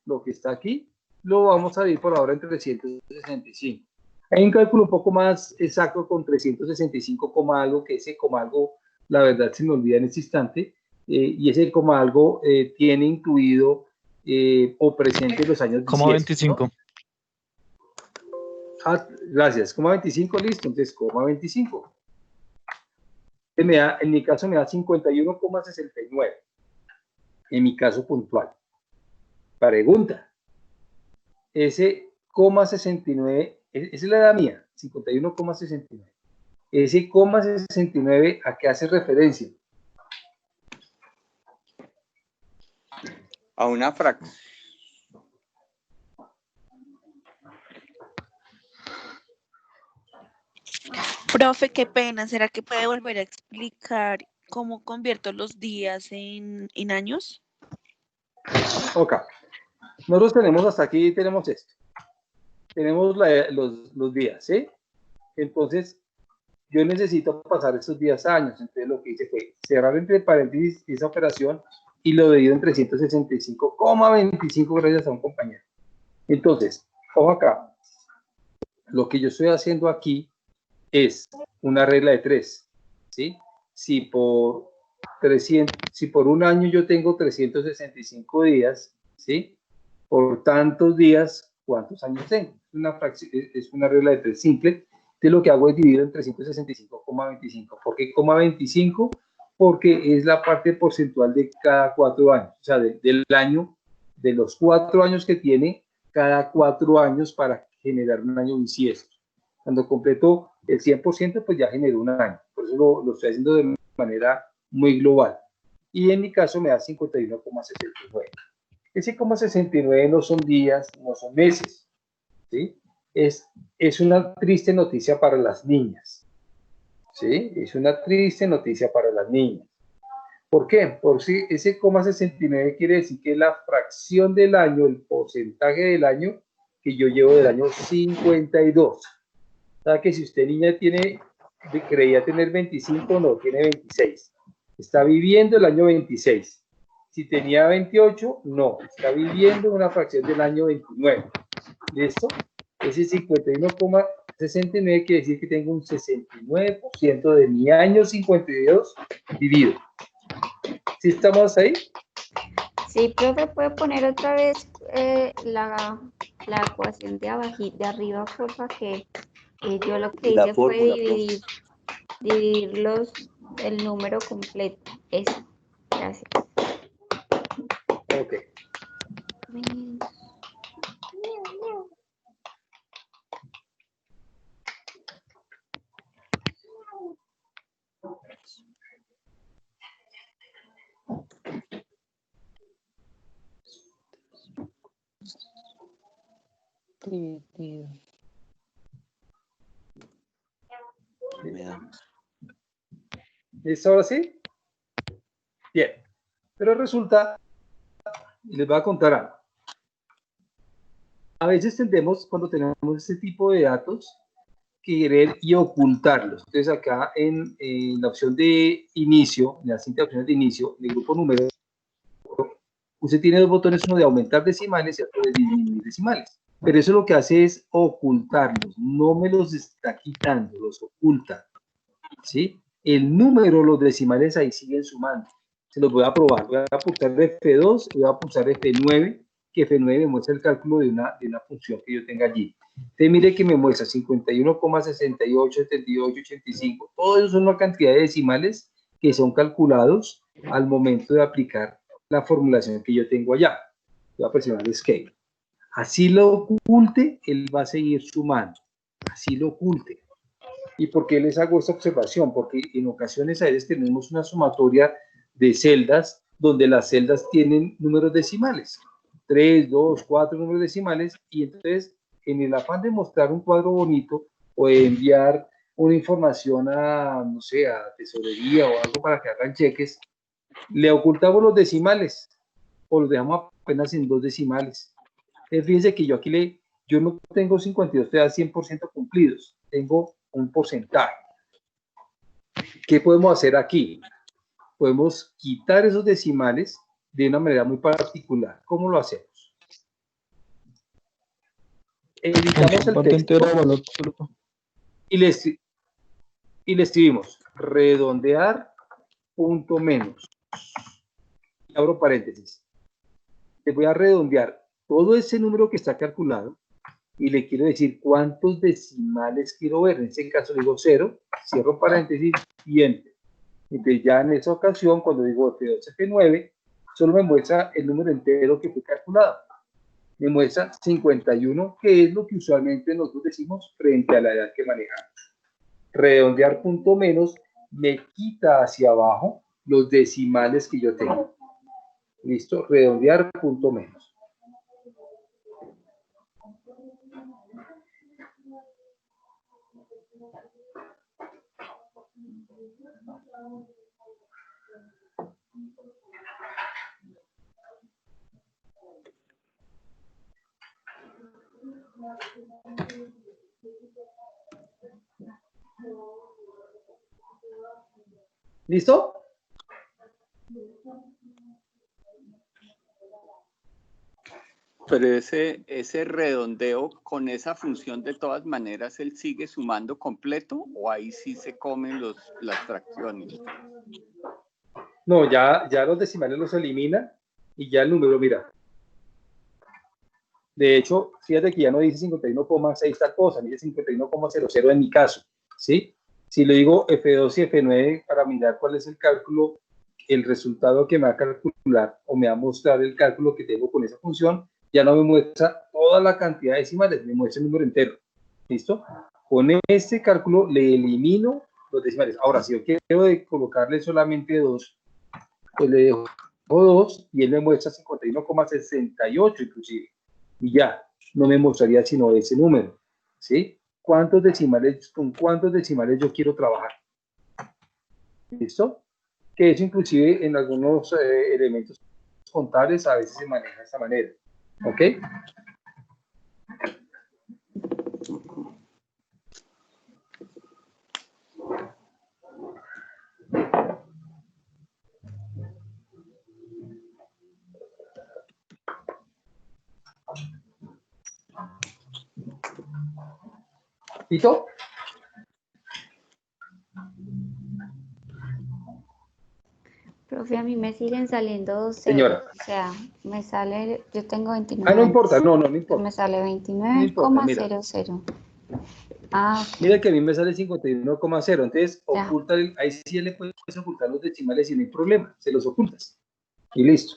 lo que está aquí, lo vamos a dividir por ahora en 365. Hay un cálculo un poco más exacto con 365, algo, que ese coma algo, la verdad se me olvida en este instante, y ese coma algo tiene incluido o presente los años Como 25. ¿no? Gracias, coma 25, listo, entonces coma 25. En mi caso me da 51,69. En mi caso puntual. Pregunta. Ese 0,69, esa es la edad mía, 51,69. Ese 0,69, ¿a qué hace referencia? A una fracción. Profe, qué pena. ¿Será que puede volver a explicar cómo convierto los días en años? Ok. Nosotros tenemos hasta aquí, tenemos esto. Tenemos los días, ¿sí? Entonces, yo necesito pasar esos días a años. Entonces, lo que hice fue cerrar entre paréntesis esa operación y lo divido en 365,25 gracias a un compañero. Entonces, ojo acá. Lo que yo estoy haciendo aquí es una regla de 3, ¿sí? Si por un año yo tengo 365 días, ¿sí? Por tantos días, ¿cuántos años tengo? Es una regla de 3 simple. Entonces lo que hago es dividir en 365,25. ¿Por qué 0,25? Porque es la parte porcentual de cada 4 años. O sea, del año, de los 4 años que tiene, cada 4 años para generar un año bisiesto. Cuando completo el 100%, pues ya generó un año. Por eso lo estoy haciendo de manera muy global. Y en mi caso me da 51,69. Ese 0,69 no son días, no son meses, ¿sí? Es una triste noticia para las niñas, ¿sí? Es una triste noticia para las niñas. ¿Por qué? Porque ese 0,69 quiere decir que es la fracción del año, el porcentaje del año que yo llevo del año 52. O sea que si usted, niña, creía tener 25, no, tiene 26. Está viviendo el año 26. Si tenía 28, no, está viviendo una fracción del año 29. ¿Listo? Ese 51,69 quiere decir que tengo un 69% de mi año 52 vivido. ¿Sí estamos ahí? Sí, profe, ¿puede poner otra vez la ecuación de arriba, porfa? Que yo lo que La hice fue fórmula, dividir el número completo. Eso. Gracias. Ok. Dividido. ¿Listo ahora sí? Bien. Pero resulta, y les voy a contar algo. A veces tendemos, cuando tenemos este tipo de datos, querer y ocultarlos. Entonces acá en la opción de inicio, en la cinta de opciones de inicio, en el grupo número, usted tiene dos botones, uno de aumentar decimales y otro de disminuir decimales. Pero eso lo que hace es ocultarlos, no me los está quitando, los oculta, ¿sí? El número, los decimales ahí siguen sumando. Se los voy a probar. Voy a pulsar F2 y voy a pulsar F9, que F9 me muestra el cálculo de una función que yo tenga allí. Entonces mire que me muestra 51,68, 78, 85. Todo eso son una cantidad de decimales que son calculados al momento de aplicar la formulación que yo tengo allá. Voy a presionar Escape. Así lo oculte, él va a seguir sumando. Así lo oculte. ¿Y por qué les hago esta observación? Porque en ocasiones a veces tenemos una sumatoria de celdas donde las celdas tienen números decimales. 3, 2, 4 números decimales, y entonces en el afán de mostrar un cuadro bonito o de enviar una información a, no sé, a tesorería o algo para que hagan cheques, le ocultamos los decimales o los dejamos apenas en 2 decimales. Fíjense que yo aquí yo no tengo 52 100% cumplidos, tengo un porcentaje. ¿Qué podemos hacer aquí? Podemos quitar esos decimales de una manera muy particular. ¿Cómo lo hacemos? Editamos el texto y le escribimos redondear punto menos. Abro paréntesis. Le voy a redondear todo ese número que está calculado y le quiero decir cuántos decimales quiero ver. En este caso digo 0, cierro paréntesis y enter. Entonces ya en esa ocasión, cuando digo F2, F9, solo me muestra el número entero que fue calculado. Me muestra 51, que es lo que usualmente nosotros decimos frente a la edad que manejamos. Redondear punto menos me quita hacia abajo los decimales que yo tengo. Listo, redondear punto menos. ¿Listo? Pero ese redondeo con esa función de todas maneras, ¿él sigue sumando completo o ahí sí se comen las fracciones? No, ya los decimales los elimina y ya el número, mira. De hecho, fíjate que ya no dice 51,6 tal cosa, dice 51,00 en mi caso, ¿sí? Si le digo F2 y F9 para mirar cuál es el cálculo, el resultado que me va a calcular o me va a mostrar el cálculo que tengo con esa función, ya no me muestra toda la cantidad de decimales, me muestra el número entero. ¿Listo? Con este cálculo le elimino los decimales. Ahora, si yo quiero de colocarle solamente 2, pues le dejo 2 y él me muestra 51,68 inclusive. Y ya, no me mostraría sino ese número. ¿Sí? ¿Con cuántos decimales yo quiero trabajar? ¿Listo? Que eso inclusive en algunos elementos contables a veces se maneja de esta manera. ¿Ok? ¿Listo? Profe, a mí me siguen saliendo 2 ceros. Señora. O sea, me sale, yo tengo 29. Ah, no importa, no importa. Me sale No importa, mira. 29,00. Ah, ok. Mira que a mí me sale 51,0. Entonces, oculta, ahí sí le puedes ocultar los decimales y no hay problema. Se los ocultas. Y listo.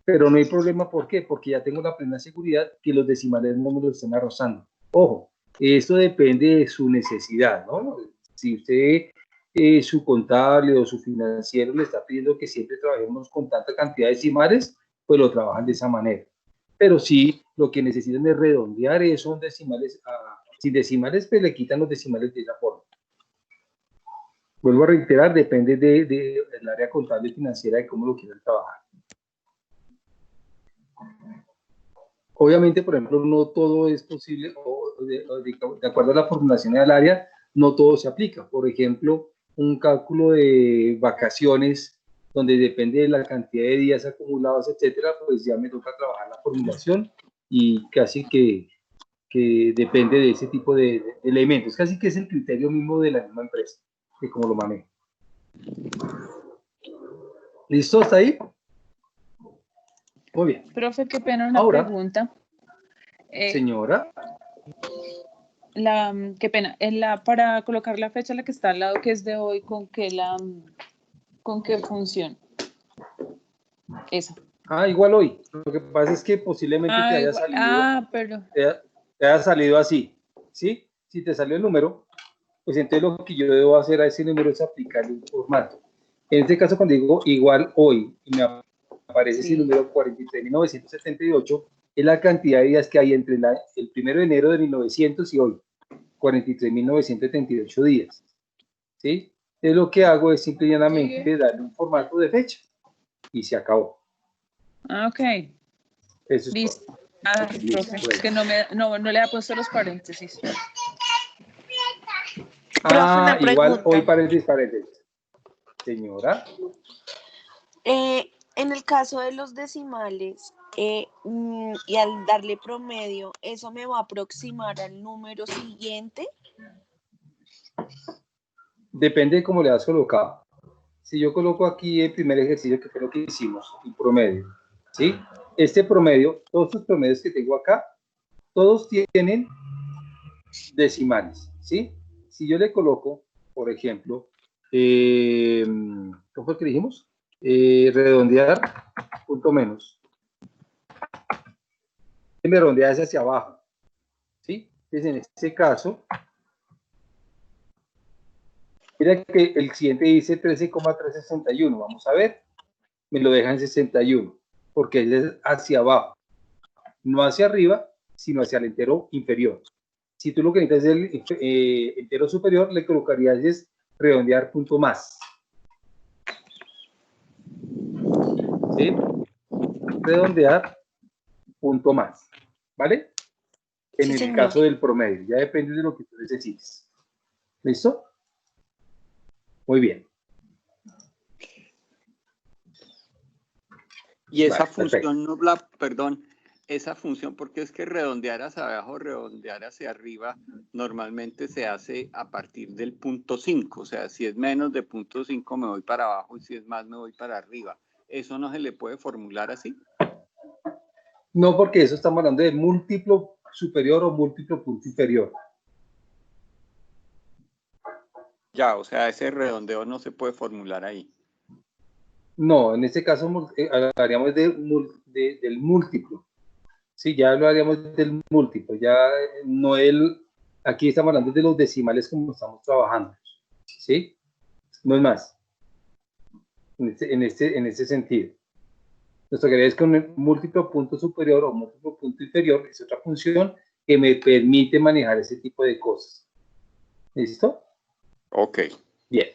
Pero no hay problema, ¿por qué? Porque ya tengo la plena seguridad que los decimales no me los están arrozando. Ojo, esto depende de su necesidad, ¿no? Si usted, su contable o su financiero le está pidiendo que siempre trabajemos con tanta cantidad de decimales, pues lo trabajan de esa manera. Pero sí, lo que necesitan es redondear son decimales, sin decimales, pues le quitan los decimales de esa forma. Vuelvo a reiterar, depende del área contable y financiera de cómo lo quieran trabajar. Obviamente, por ejemplo, no todo es posible, de acuerdo a la formulación del área, no todo se aplica. Por ejemplo, un cálculo de vacaciones, donde depende de la cantidad de días acumulados, etcétera, pues ya me toca trabajar la formulación y casi que depende de ese tipo de elementos. Casi que es el criterio mismo de la misma empresa, de cómo lo maneja. ¿Listo? ¿Hasta ahí? Muy bien. Profe, qué pena una Ahora, pregunta. Señora. Qué pena. Para colocar la fecha, la que está al lado, que es de hoy, ¿con qué función? Esa. Igual hoy. Lo que pasa es que posiblemente te haya salido. Pero. Te haya salido así. ¿Sí? Si te salió el número, pues entonces lo que yo debo hacer a ese número es aplicarle un formato. En este caso, cuando digo igual hoy, y me aparece ese número 43.978, es la cantidad de días que hay entre el 1 de enero de 1900 y hoy, 43.978 días. ¿Sí? Entonces lo que hago es simplemente y llanamente darle un formato de fecha y se acabó. Ok. Eso es listo. todo. Profe, es que no le ha puesto los paréntesis. Igual hoy paréntesis. Señora. En el caso de los decimales y al darle promedio, ¿eso me va a aproximar al número siguiente? Depende de cómo le has colocado. Si yo coloco aquí el primer ejercicio, que fue lo que hicimos, el promedio, ¿sí? Este promedio, todos estos promedios que tengo acá, todos tienen decimales, ¿sí? Si yo le coloco, por ejemplo, ¿cómo fue que dijimos? Redondear, punto menos. Me redondea hacia abajo, ¿sí? Entonces, en este caso, mira que el siguiente dice 13,361. Vamos a ver, me lo deja en 61, porque es hacia abajo, no hacia arriba, sino hacia el entero inferior. Si tú lo que necesitas es el entero superior, le colocarías es redondear punto más. ¿Sí? Redondear punto más, ¿vale? En Sí, el señor. caso del promedio, ya depende de lo que tú necesites. ¿Listo? Muy bien. Y esa Vale, perfecto. función, perdón, esa función, porque es que redondear hacia abajo, redondear hacia arriba, normalmente se hace a partir del punto 5. O sea, si es menos de punto 5 me voy para abajo y si es más me voy para arriba. ¿Eso no se le puede formular así? No, porque eso estamos hablando de múltiplo superior o múltiplo punto inferior. Ya, o sea, ese redondeo no se puede formular ahí. No, en este caso hablaríamos del múltiplo. Sí, ya hablaríamos del múltiplo. Ya no aquí estamos hablando de los decimales como estamos trabajando. ¿Sí? No es más. En este sentido. Nuestro quería es con un múltiplo punto superior o múltiplo punto inferior, es otra función que me permite manejar ese tipo de cosas. ¿Listo? Ok. Bien.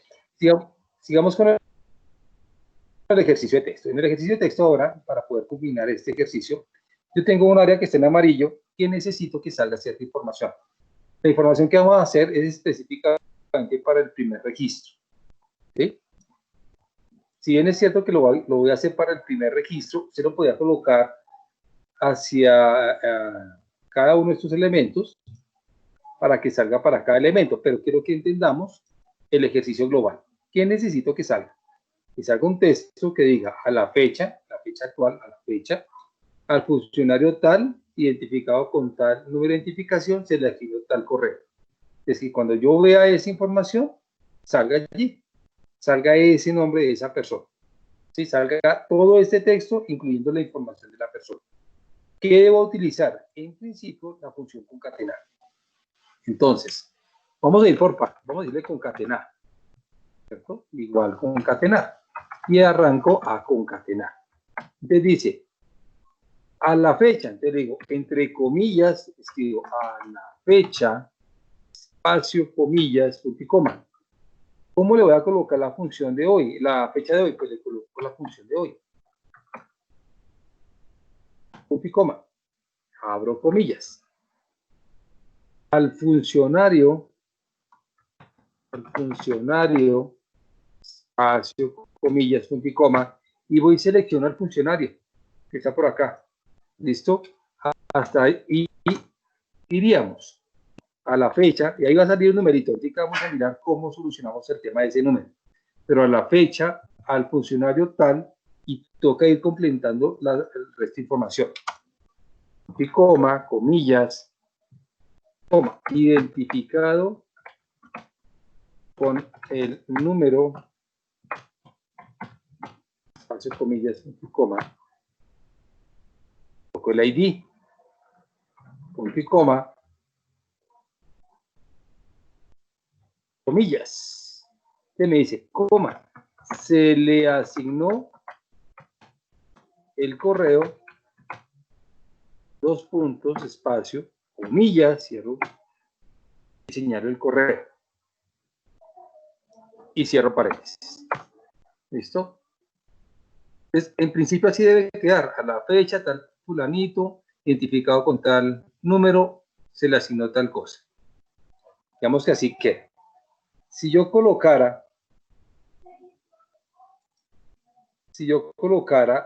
Sigamos con el ejercicio de texto. En el ejercicio de texto ahora, para poder culminar este ejercicio, yo tengo un área que está en amarillo que necesito que salga cierta información. La información que vamos a hacer es específicamente para el primer registro. ¿Sí? Si bien es cierto que lo voy a hacer para el primer registro, se lo podía colocar hacia cada uno de estos elementos para que salga para cada elemento, pero quiero que entendamos el ejercicio global. ¿Qué necesito que salga? Que salga un texto que diga a la fecha actual, a la fecha, al funcionario tal, identificado con tal número de identificación, se le asignó tal correo. Es decir, cuando yo vea esa información, salga allí, salga ese nombre de esa persona. ¿Sí? Salga todo este texto, incluyendo la información de la persona. ¿Qué debo utilizar? En principio, la función concatenar. Entonces, vamos a ir por partes. Vamos a irle concatenar. ¿Cierto? Igual concatenar. Y arranco a concatenar. Entonces dice, a la fecha, entonces digo, entre comillas, escribo a la fecha, espacio, comillas, punto y coma. ¿Cómo le voy a colocar la función de hoy? La fecha de hoy, pues le coloco la función de hoy. Punto y coma. Abro comillas. Al funcionario, espacio, comillas, punto y coma, y voy a seleccionar al funcionario, que está por acá. ¿Listo? Hasta ahí. Y iríamos a la fecha, y ahí va a salir un numerito. Así que vamos a mirar cómo solucionamos el tema de ese número. Pero a la fecha, al funcionario tal, y toca ir complementando el resto de información. Y coma, comillas, coma, identificado con el número, espacio, comillas, punto y coma, con el ID, punto y coma, comillas. ¿Qué me dice? Coma, se le asignó el correo, dos puntos, espacio, comillas, cierro, y señalo el correo. Y cierro paréntesis. ¿Listo? Entonces, en principio así debe quedar. A la fecha, tal fulanito, identificado con tal número, se le asignó tal cosa. Digamos que así queda. Si yo colocara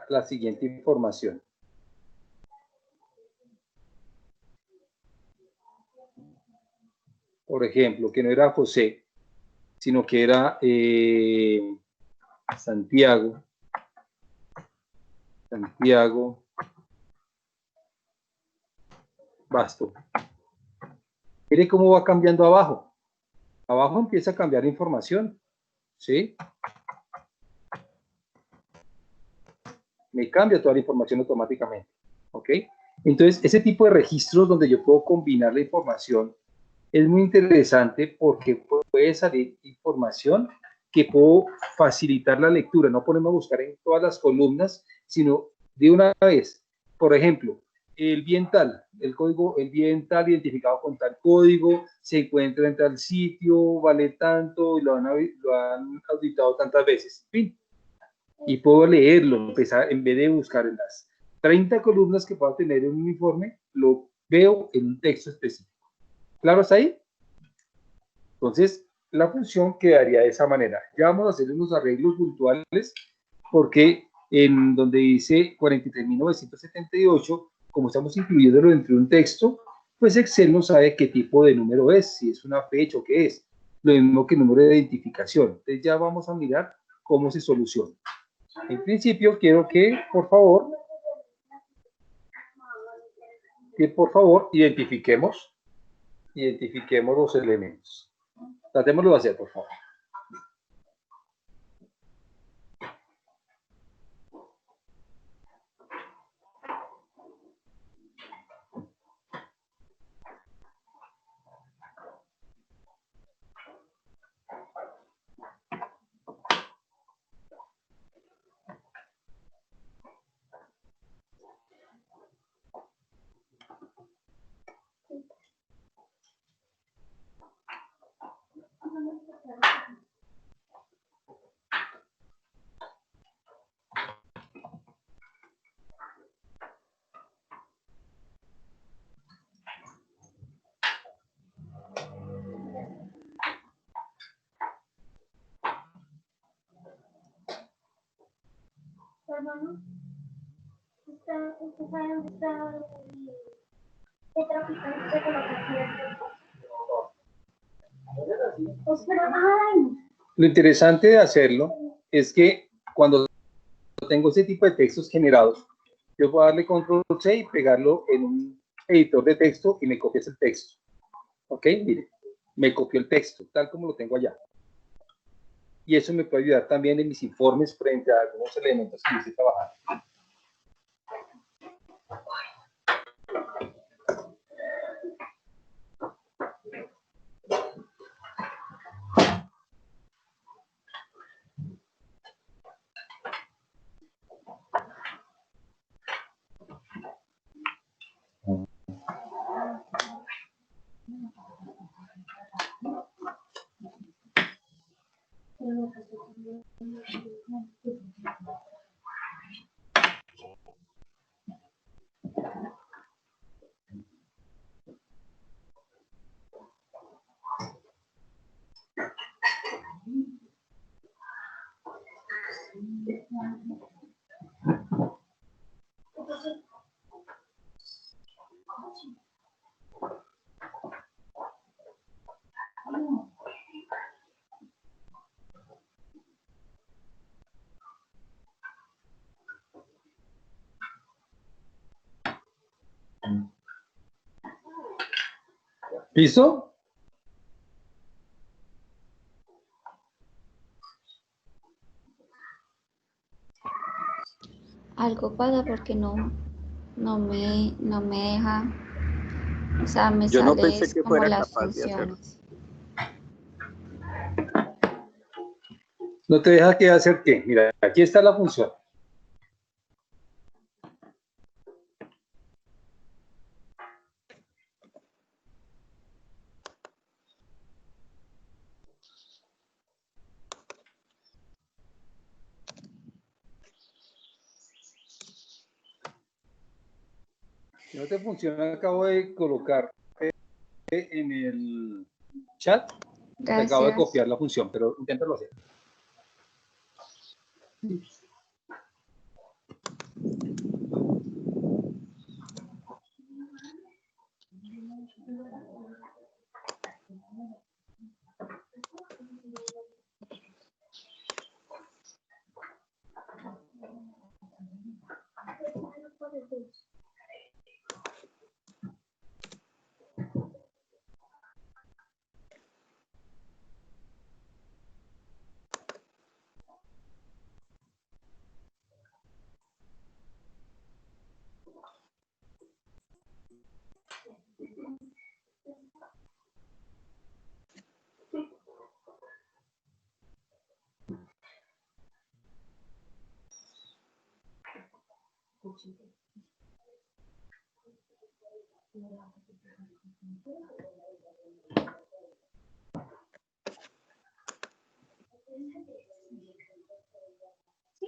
la siguiente información. Por ejemplo, que no era José, sino que era Santiago Basto. Mire cómo va cambiando abajo. Abajo empieza a cambiar información. ¿sí? Me cambia toda la información automáticamente, ¿ok? Entonces, ese tipo de registros donde yo puedo combinar la información es muy interesante porque puede salir información que puedo facilitar la lectura, no ponerme a buscar en todas las columnas, sino de una vez. Por ejemplo, el bien tal, el código, el bien tal identificado con tal código, se encuentra en tal sitio, vale tanto, y lo han auditado tantas veces, en fin. Y puedo leerlo, empezar, en vez de buscar en las 30 columnas que pueda tener en un informe, lo veo en un texto específico. ¿Claro hasta ahí? Entonces, la función quedaría de esa manera. Ya vamos a hacer unos arreglos puntuales porque en donde dice 43.978, como estamos incluyéndolo dentro de un texto, pues Excel no sabe qué tipo de número es, si es una fecha o qué es. Lo mismo que el número de identificación. Entonces ya vamos a mirar cómo se soluciona. En principio, quiero que, por favor, identifiquemos los elementos. Tratémoslo de hacer, por favor. Lo interesante de hacerlo es que cuando tengo ese tipo de textos generados, yo puedo darle control C y pegarlo en un editor de texto y me copias el texto. ¿Ok? Mire, me copió el texto, tal como lo tengo allá. Y eso me puede ayudar también en mis informes frente a algunos elementos que hice trabajar. ¿Listo? Algo pasa porque no me deja, o sea, me Yo no sale pensé es que como fuera las capaz de hacerlo. funciones. No te deja que hacer qué. Mira, aquí está la función. Si no te funciona, acabo de colocar en el chat, te acabo de Gracias. copiar la función, pero inténtalo hacer.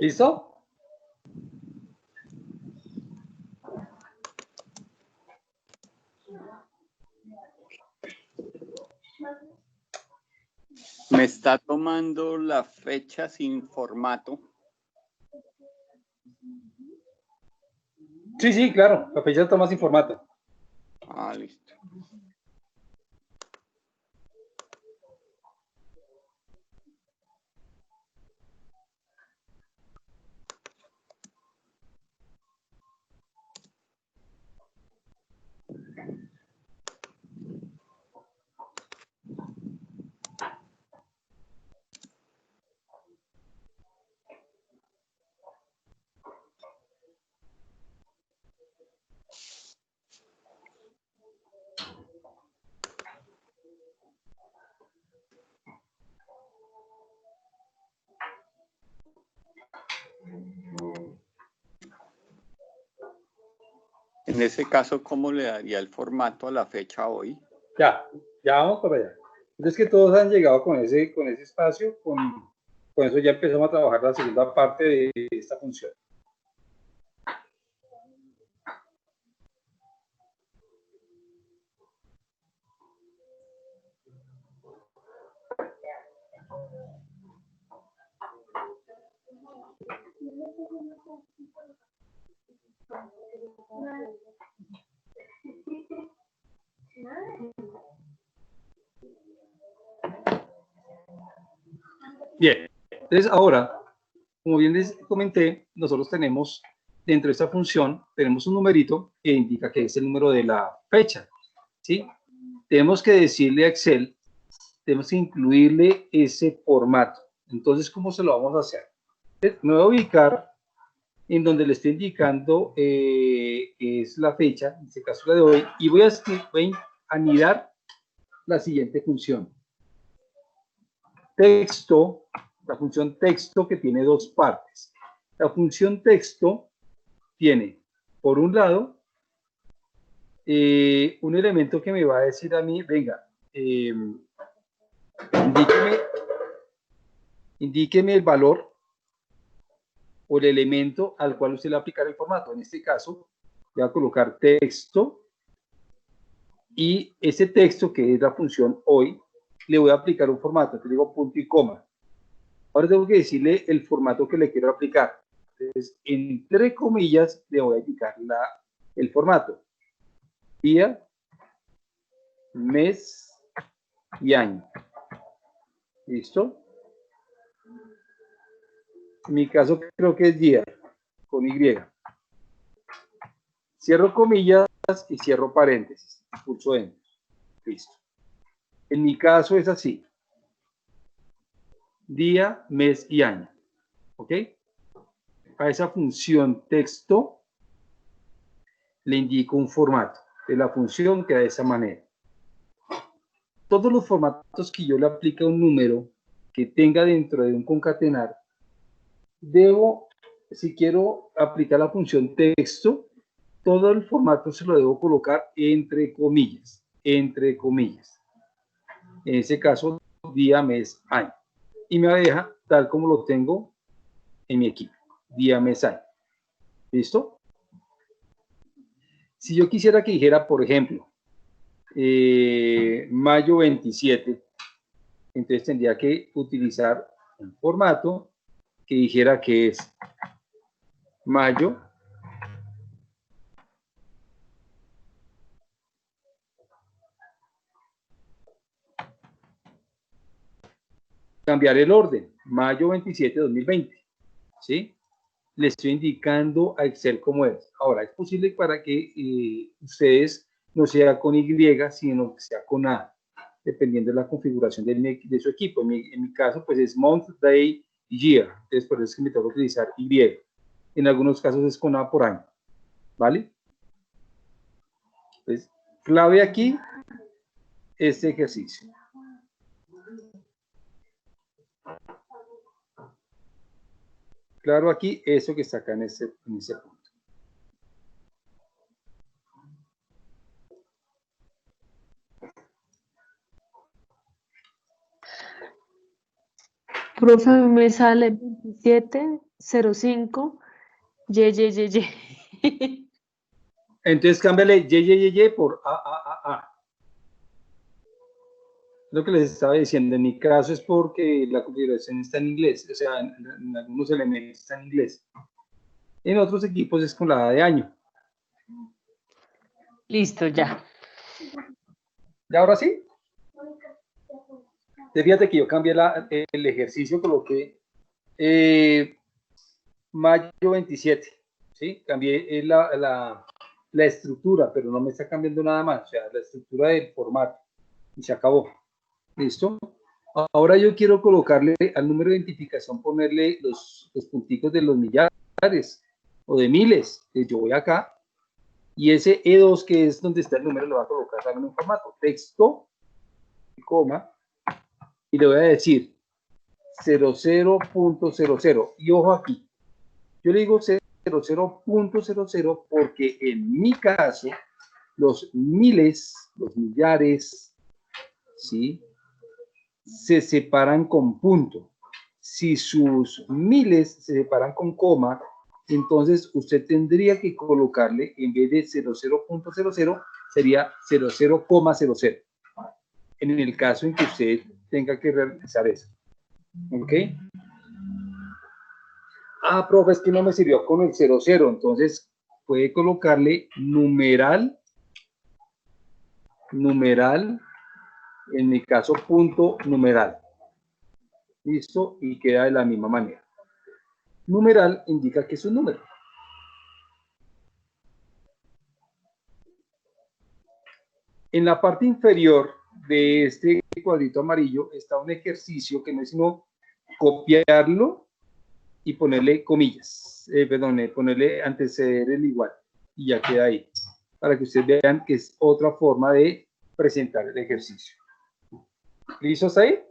¿Listo? Me está tomando la fecha sin formato. Sí, sí, claro. La fecha está más sin formato. Ah, listo. En ese caso, ¿cómo le daría el formato a la fecha hoy? Ya vamos para allá. Entonces que todos han llegado con ese espacio, con eso ya empezamos a trabajar la segunda parte de esta función. Bien, entonces ahora, como bien les comenté, nosotros tenemos dentro de esta función, tenemos un numerito que indica que es el número de la fecha, ¿sí? Tenemos que decirle a Excel, tenemos que incluirle ese formato. Entonces, ¿cómo se lo vamos a hacer? Me voy a ubicar en donde le estoy indicando que es la fecha, en este caso la de hoy, y voy a anidar la siguiente función. Texto, la función texto que tiene dos partes. La función texto tiene, por un lado, un elemento que me va a decir a mí, venga, indíqueme el valor o el elemento al cual usted le va a aplicar el formato. En este caso, voy a colocar texto y ese texto, que es la función hoy, le voy a aplicar un formato, que digo punto y coma. Ahora tengo que decirle el formato que le quiero aplicar. Entonces, entre comillas, le voy a indicar el formato. Día, mes y año. ¿Listo? En mi caso creo que es día, con Y. Cierro comillas y cierro paréntesis. Pulso Enter. Listo. En mi caso es así. Día, mes y año. ¿Ok? A esa función texto le indico un formato de la función que da de esa manera. Todos los formatos que yo le aplique a un número que tenga dentro de un concatenar, debo, si quiero aplicar la función texto, todo el formato se lo debo colocar entre comillas, entre comillas. En ese caso, día, mes, año. Y me deja tal como lo tengo en mi equipo, día, mes, año. ¿Listo? Si yo quisiera que dijera, por ejemplo, mayo 27, entonces tendría que utilizar un formato que dijera que es mayo cambiar el orden, mayo 27 de 2020, ¿sí? Le estoy indicando a Excel cómo es. Ahora, es posible para que ustedes no sea con Y, sino que sea con A, dependiendo de la configuración de su equipo. En mi caso, pues es month, day, year. Entonces, por eso es que me tengo que utilizar Y. En algunos casos es con A por año, ¿vale? Entonces, clave aquí, este ejercicio. Claro aquí, eso que está acá en ese punto. Profe, a mí me sale 2705 y. Entonces cámbiale y por a. Lo que les estaba diciendo, en mi caso es porque la configuración está en inglés, o sea, en algunos elementos está en inglés. En otros equipos es con la A de año. Listo, ya. ¿Y ahora sí? Fíjate que yo cambié el ejercicio, coloqué mayo 27, ¿sí? Cambié la estructura, pero no me está cambiando nada más, o sea, la estructura del formato, y se acabó. ¿Listo? Ahora yo quiero colocarle al número de identificación, ponerle los punticos de los millares o de miles. Entonces yo voy acá y ese E2, que es donde está el número, lo voy a colocar en un formato texto, coma, y le voy a decir 00.00. Y ojo aquí, yo le digo 00.00 porque en mi caso los miles, los millares, ¿sí?, se separan con punto. Si sus miles se separan con coma, entonces usted tendría que colocarle, en vez de 00.00, sería 00,00. En el caso en que usted tenga que realizar eso. ¿Ok? Ah, profe, es que no me sirvió con el 00, entonces puede colocarle numeral, en mi caso punto numeral. Listo, y queda de la misma manera. Numeral indica que es un número. En la parte inferior de este cuadrito amarillo está un ejercicio que no es sino copiarlo y ponerle comillas, ponerle anteceder el igual, y ya queda ahí, para que ustedes vean que es otra forma de presentar el ejercicio. ¿Listos ahí?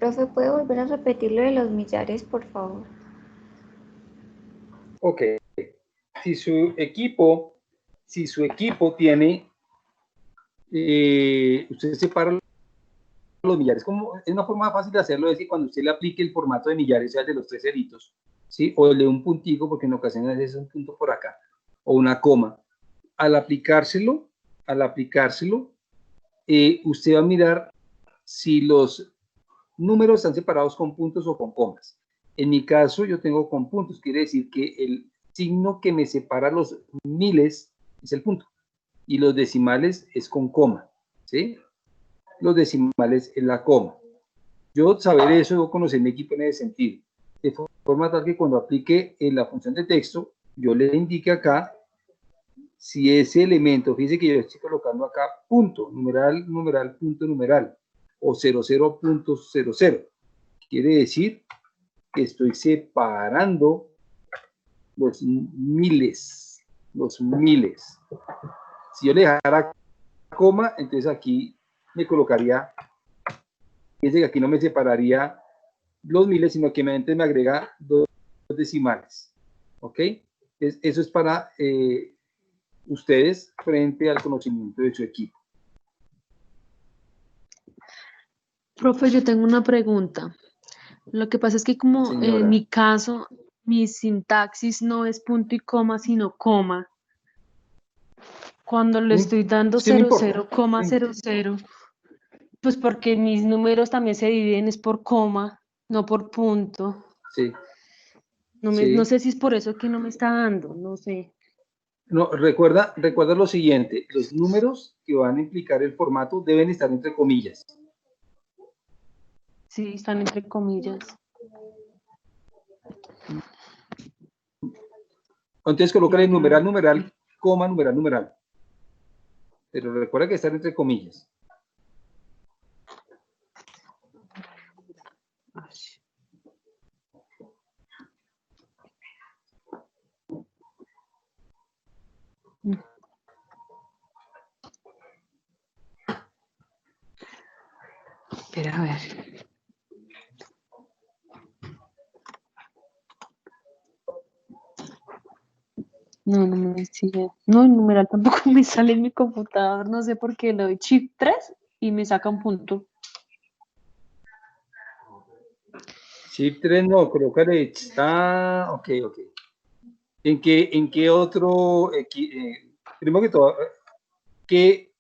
Profe, ¿puede volver a repetir lo de los millares, por favor? Ok. Si su equipo tiene, usted separa los millares, como es una forma fácil de hacerlo, es que cuando usted le aplique el formato de millares, sea el de los 3 ceritos, ¿sí?, o el de un puntico, porque en ocasiones es un punto por acá, o una coma, al aplicárselo, usted va a mirar si los números están separados con puntos o con comas. En mi caso, yo tengo con puntos, quiere decir que el signo que me separa los miles es el punto, y los decimales es con coma, ¿sí? Los decimales es la coma. Yo saber eso, yo conocer mi equipo en ese sentido, de forma tal que cuando aplique en la función de texto, yo le indique acá si ese elemento, fíjese que yo estoy colocando acá punto, numeral, punto, numeral, o 00.00. Quiere decir que estoy separando los miles. Si yo le dejara coma, entonces aquí me colocaría, fíjense que aquí no me separaría los miles, sino que me agrega dos decimales. ¿Ok? Eso es para ustedes frente al conocimiento de su equipo. Profe, yo tengo una pregunta. Lo que pasa es que como Señora. en mi caso, mi sintaxis no es punto y coma, sino coma. Cuando le estoy dando Sí, no importa. 00,00, pues porque mis números también se dividen es por coma, no por punto. Sí. No sé si es por eso que no me está dando, no sé. No, recuerda lo siguiente, los números que van a implicar el formato deben estar entre comillas. Sí, están entre comillas. Entonces colócale numeral coma, numeral, numeral. Pero recuerda que están entre comillas. Espera, a ver. No, no me sigue. No, el numeral tampoco me sale en mi computador. No sé por qué le doy Shift 3 y me saca un punto. Shift 3 no, colócale. Ah, ok. ¿En qué otro? Primero que todo, ¿qué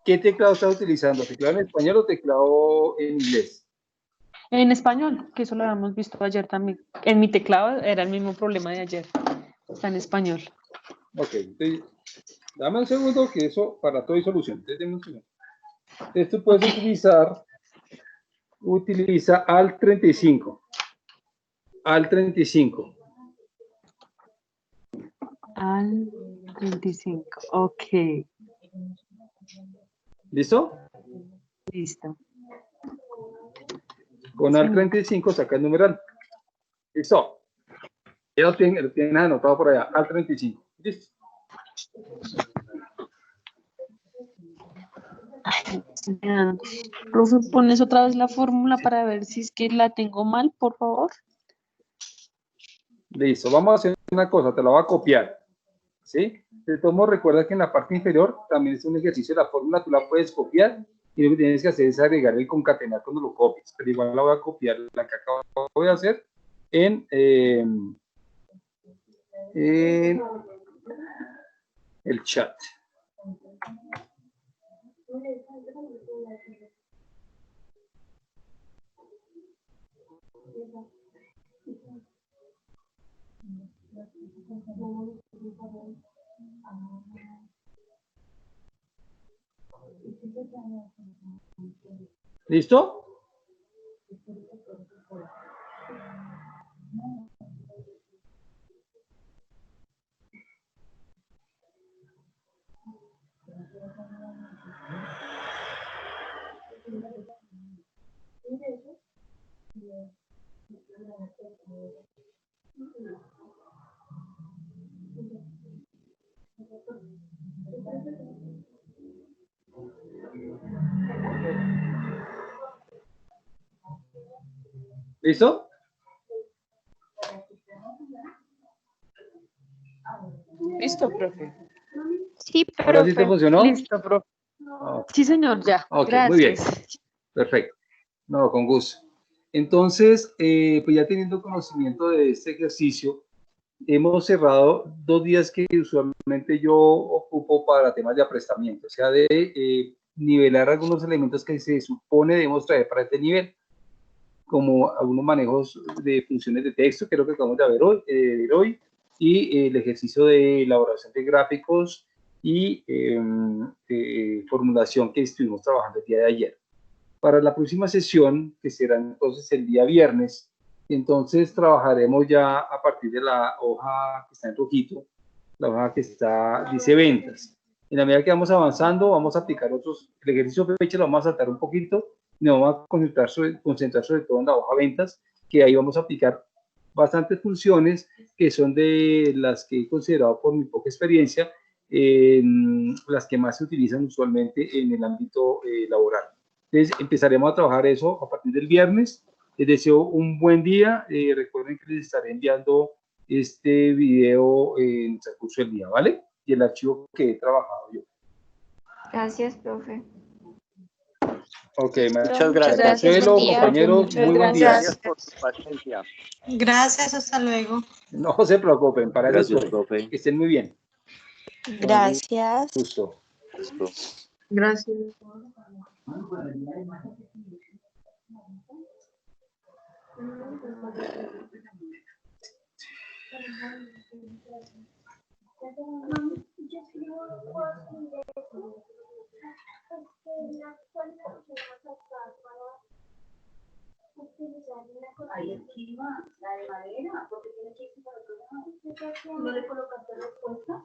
teclado estás utilizando? ¿Teclado en español o teclado en inglés? En español, que eso lo habíamos visto ayer también. En mi teclado era el mismo problema de ayer. Está en español. Ok, entonces, dame un segundo que eso para todo hay solución. Entonces, dame un segundo. Entonces tú puedes utiliza Alt 35. Alt 35. Al 35. Ok, ¿Listo? listo. Con Alt 35 saca el numeral. ¿Listo? Ya lo tienen anotado por allá. Alt 35. ¿Listo? Profe, pones otra vez la fórmula para ver si es que la tengo mal, por favor. Listo. Vamos a hacer una cosa. Te la voy a copiar. ¿Sí? De todos modos, recuerda que en la parte inferior también es un ejercicio de la fórmula. Tú la puedes copiar y lo que tienes que hacer es agregar el concatenar cuando lo copies. Pero igual la voy a copiar, la que acabo de hacer en el chat. ¿Listo? ¿Listo? Listo, profe. Sí, ¿Ahora sí te profe. funcionó? Listo, profe. Ok. Sí, señor, ya. Ok, Gracias. muy bien. Perfecto. No, con gusto. Entonces, pues ya teniendo conocimiento de este ejercicio, hemos cerrado 2 días que usualmente yo ocupo para temas de aprestamiento, o sea, de nivelar algunos elementos que se supone debemos traer para este nivel, como algunos manejos de funciones de texto, que es lo que acabamos de ver hoy, y el ejercicio de elaboración de gráficos y formulación que estuvimos trabajando el día de ayer. Para la próxima sesión, que será entonces el día viernes, entonces trabajaremos ya a partir de la hoja que está en rojito, la hoja que dice ventas. En la medida que vamos avanzando, vamos a aplicar el ejercicio de fecha lo vamos a saltar un poquito y nos vamos a concentrar sobre todo en la hoja ventas, que ahí vamos a aplicar bastantes funciones que son de las que he considerado por mi poca experiencia, las que más se utilizan usualmente en el ámbito laboral. Entonces empezaremos a trabajar eso a partir del viernes. Les deseo un buen día. Recuerden que les estaré enviando este video en el transcurso del día, ¿vale? Y el archivo que he trabajado yo. Gracias, profe. Ok, Muchas Muchas gracias. gracias, Marcelo, buen día. compañeros, Muchas muy buen día. Gracias por su paciencia. Gracias, hasta luego. No se preocupen, para eso Gracias, estoy. profe. Que estén muy bien. Con Gracias. gusto. Listo. Gracias. Ahí esquiva la de madera, porque tiene que irse para otro lado. ¿No le colocaste respuesta?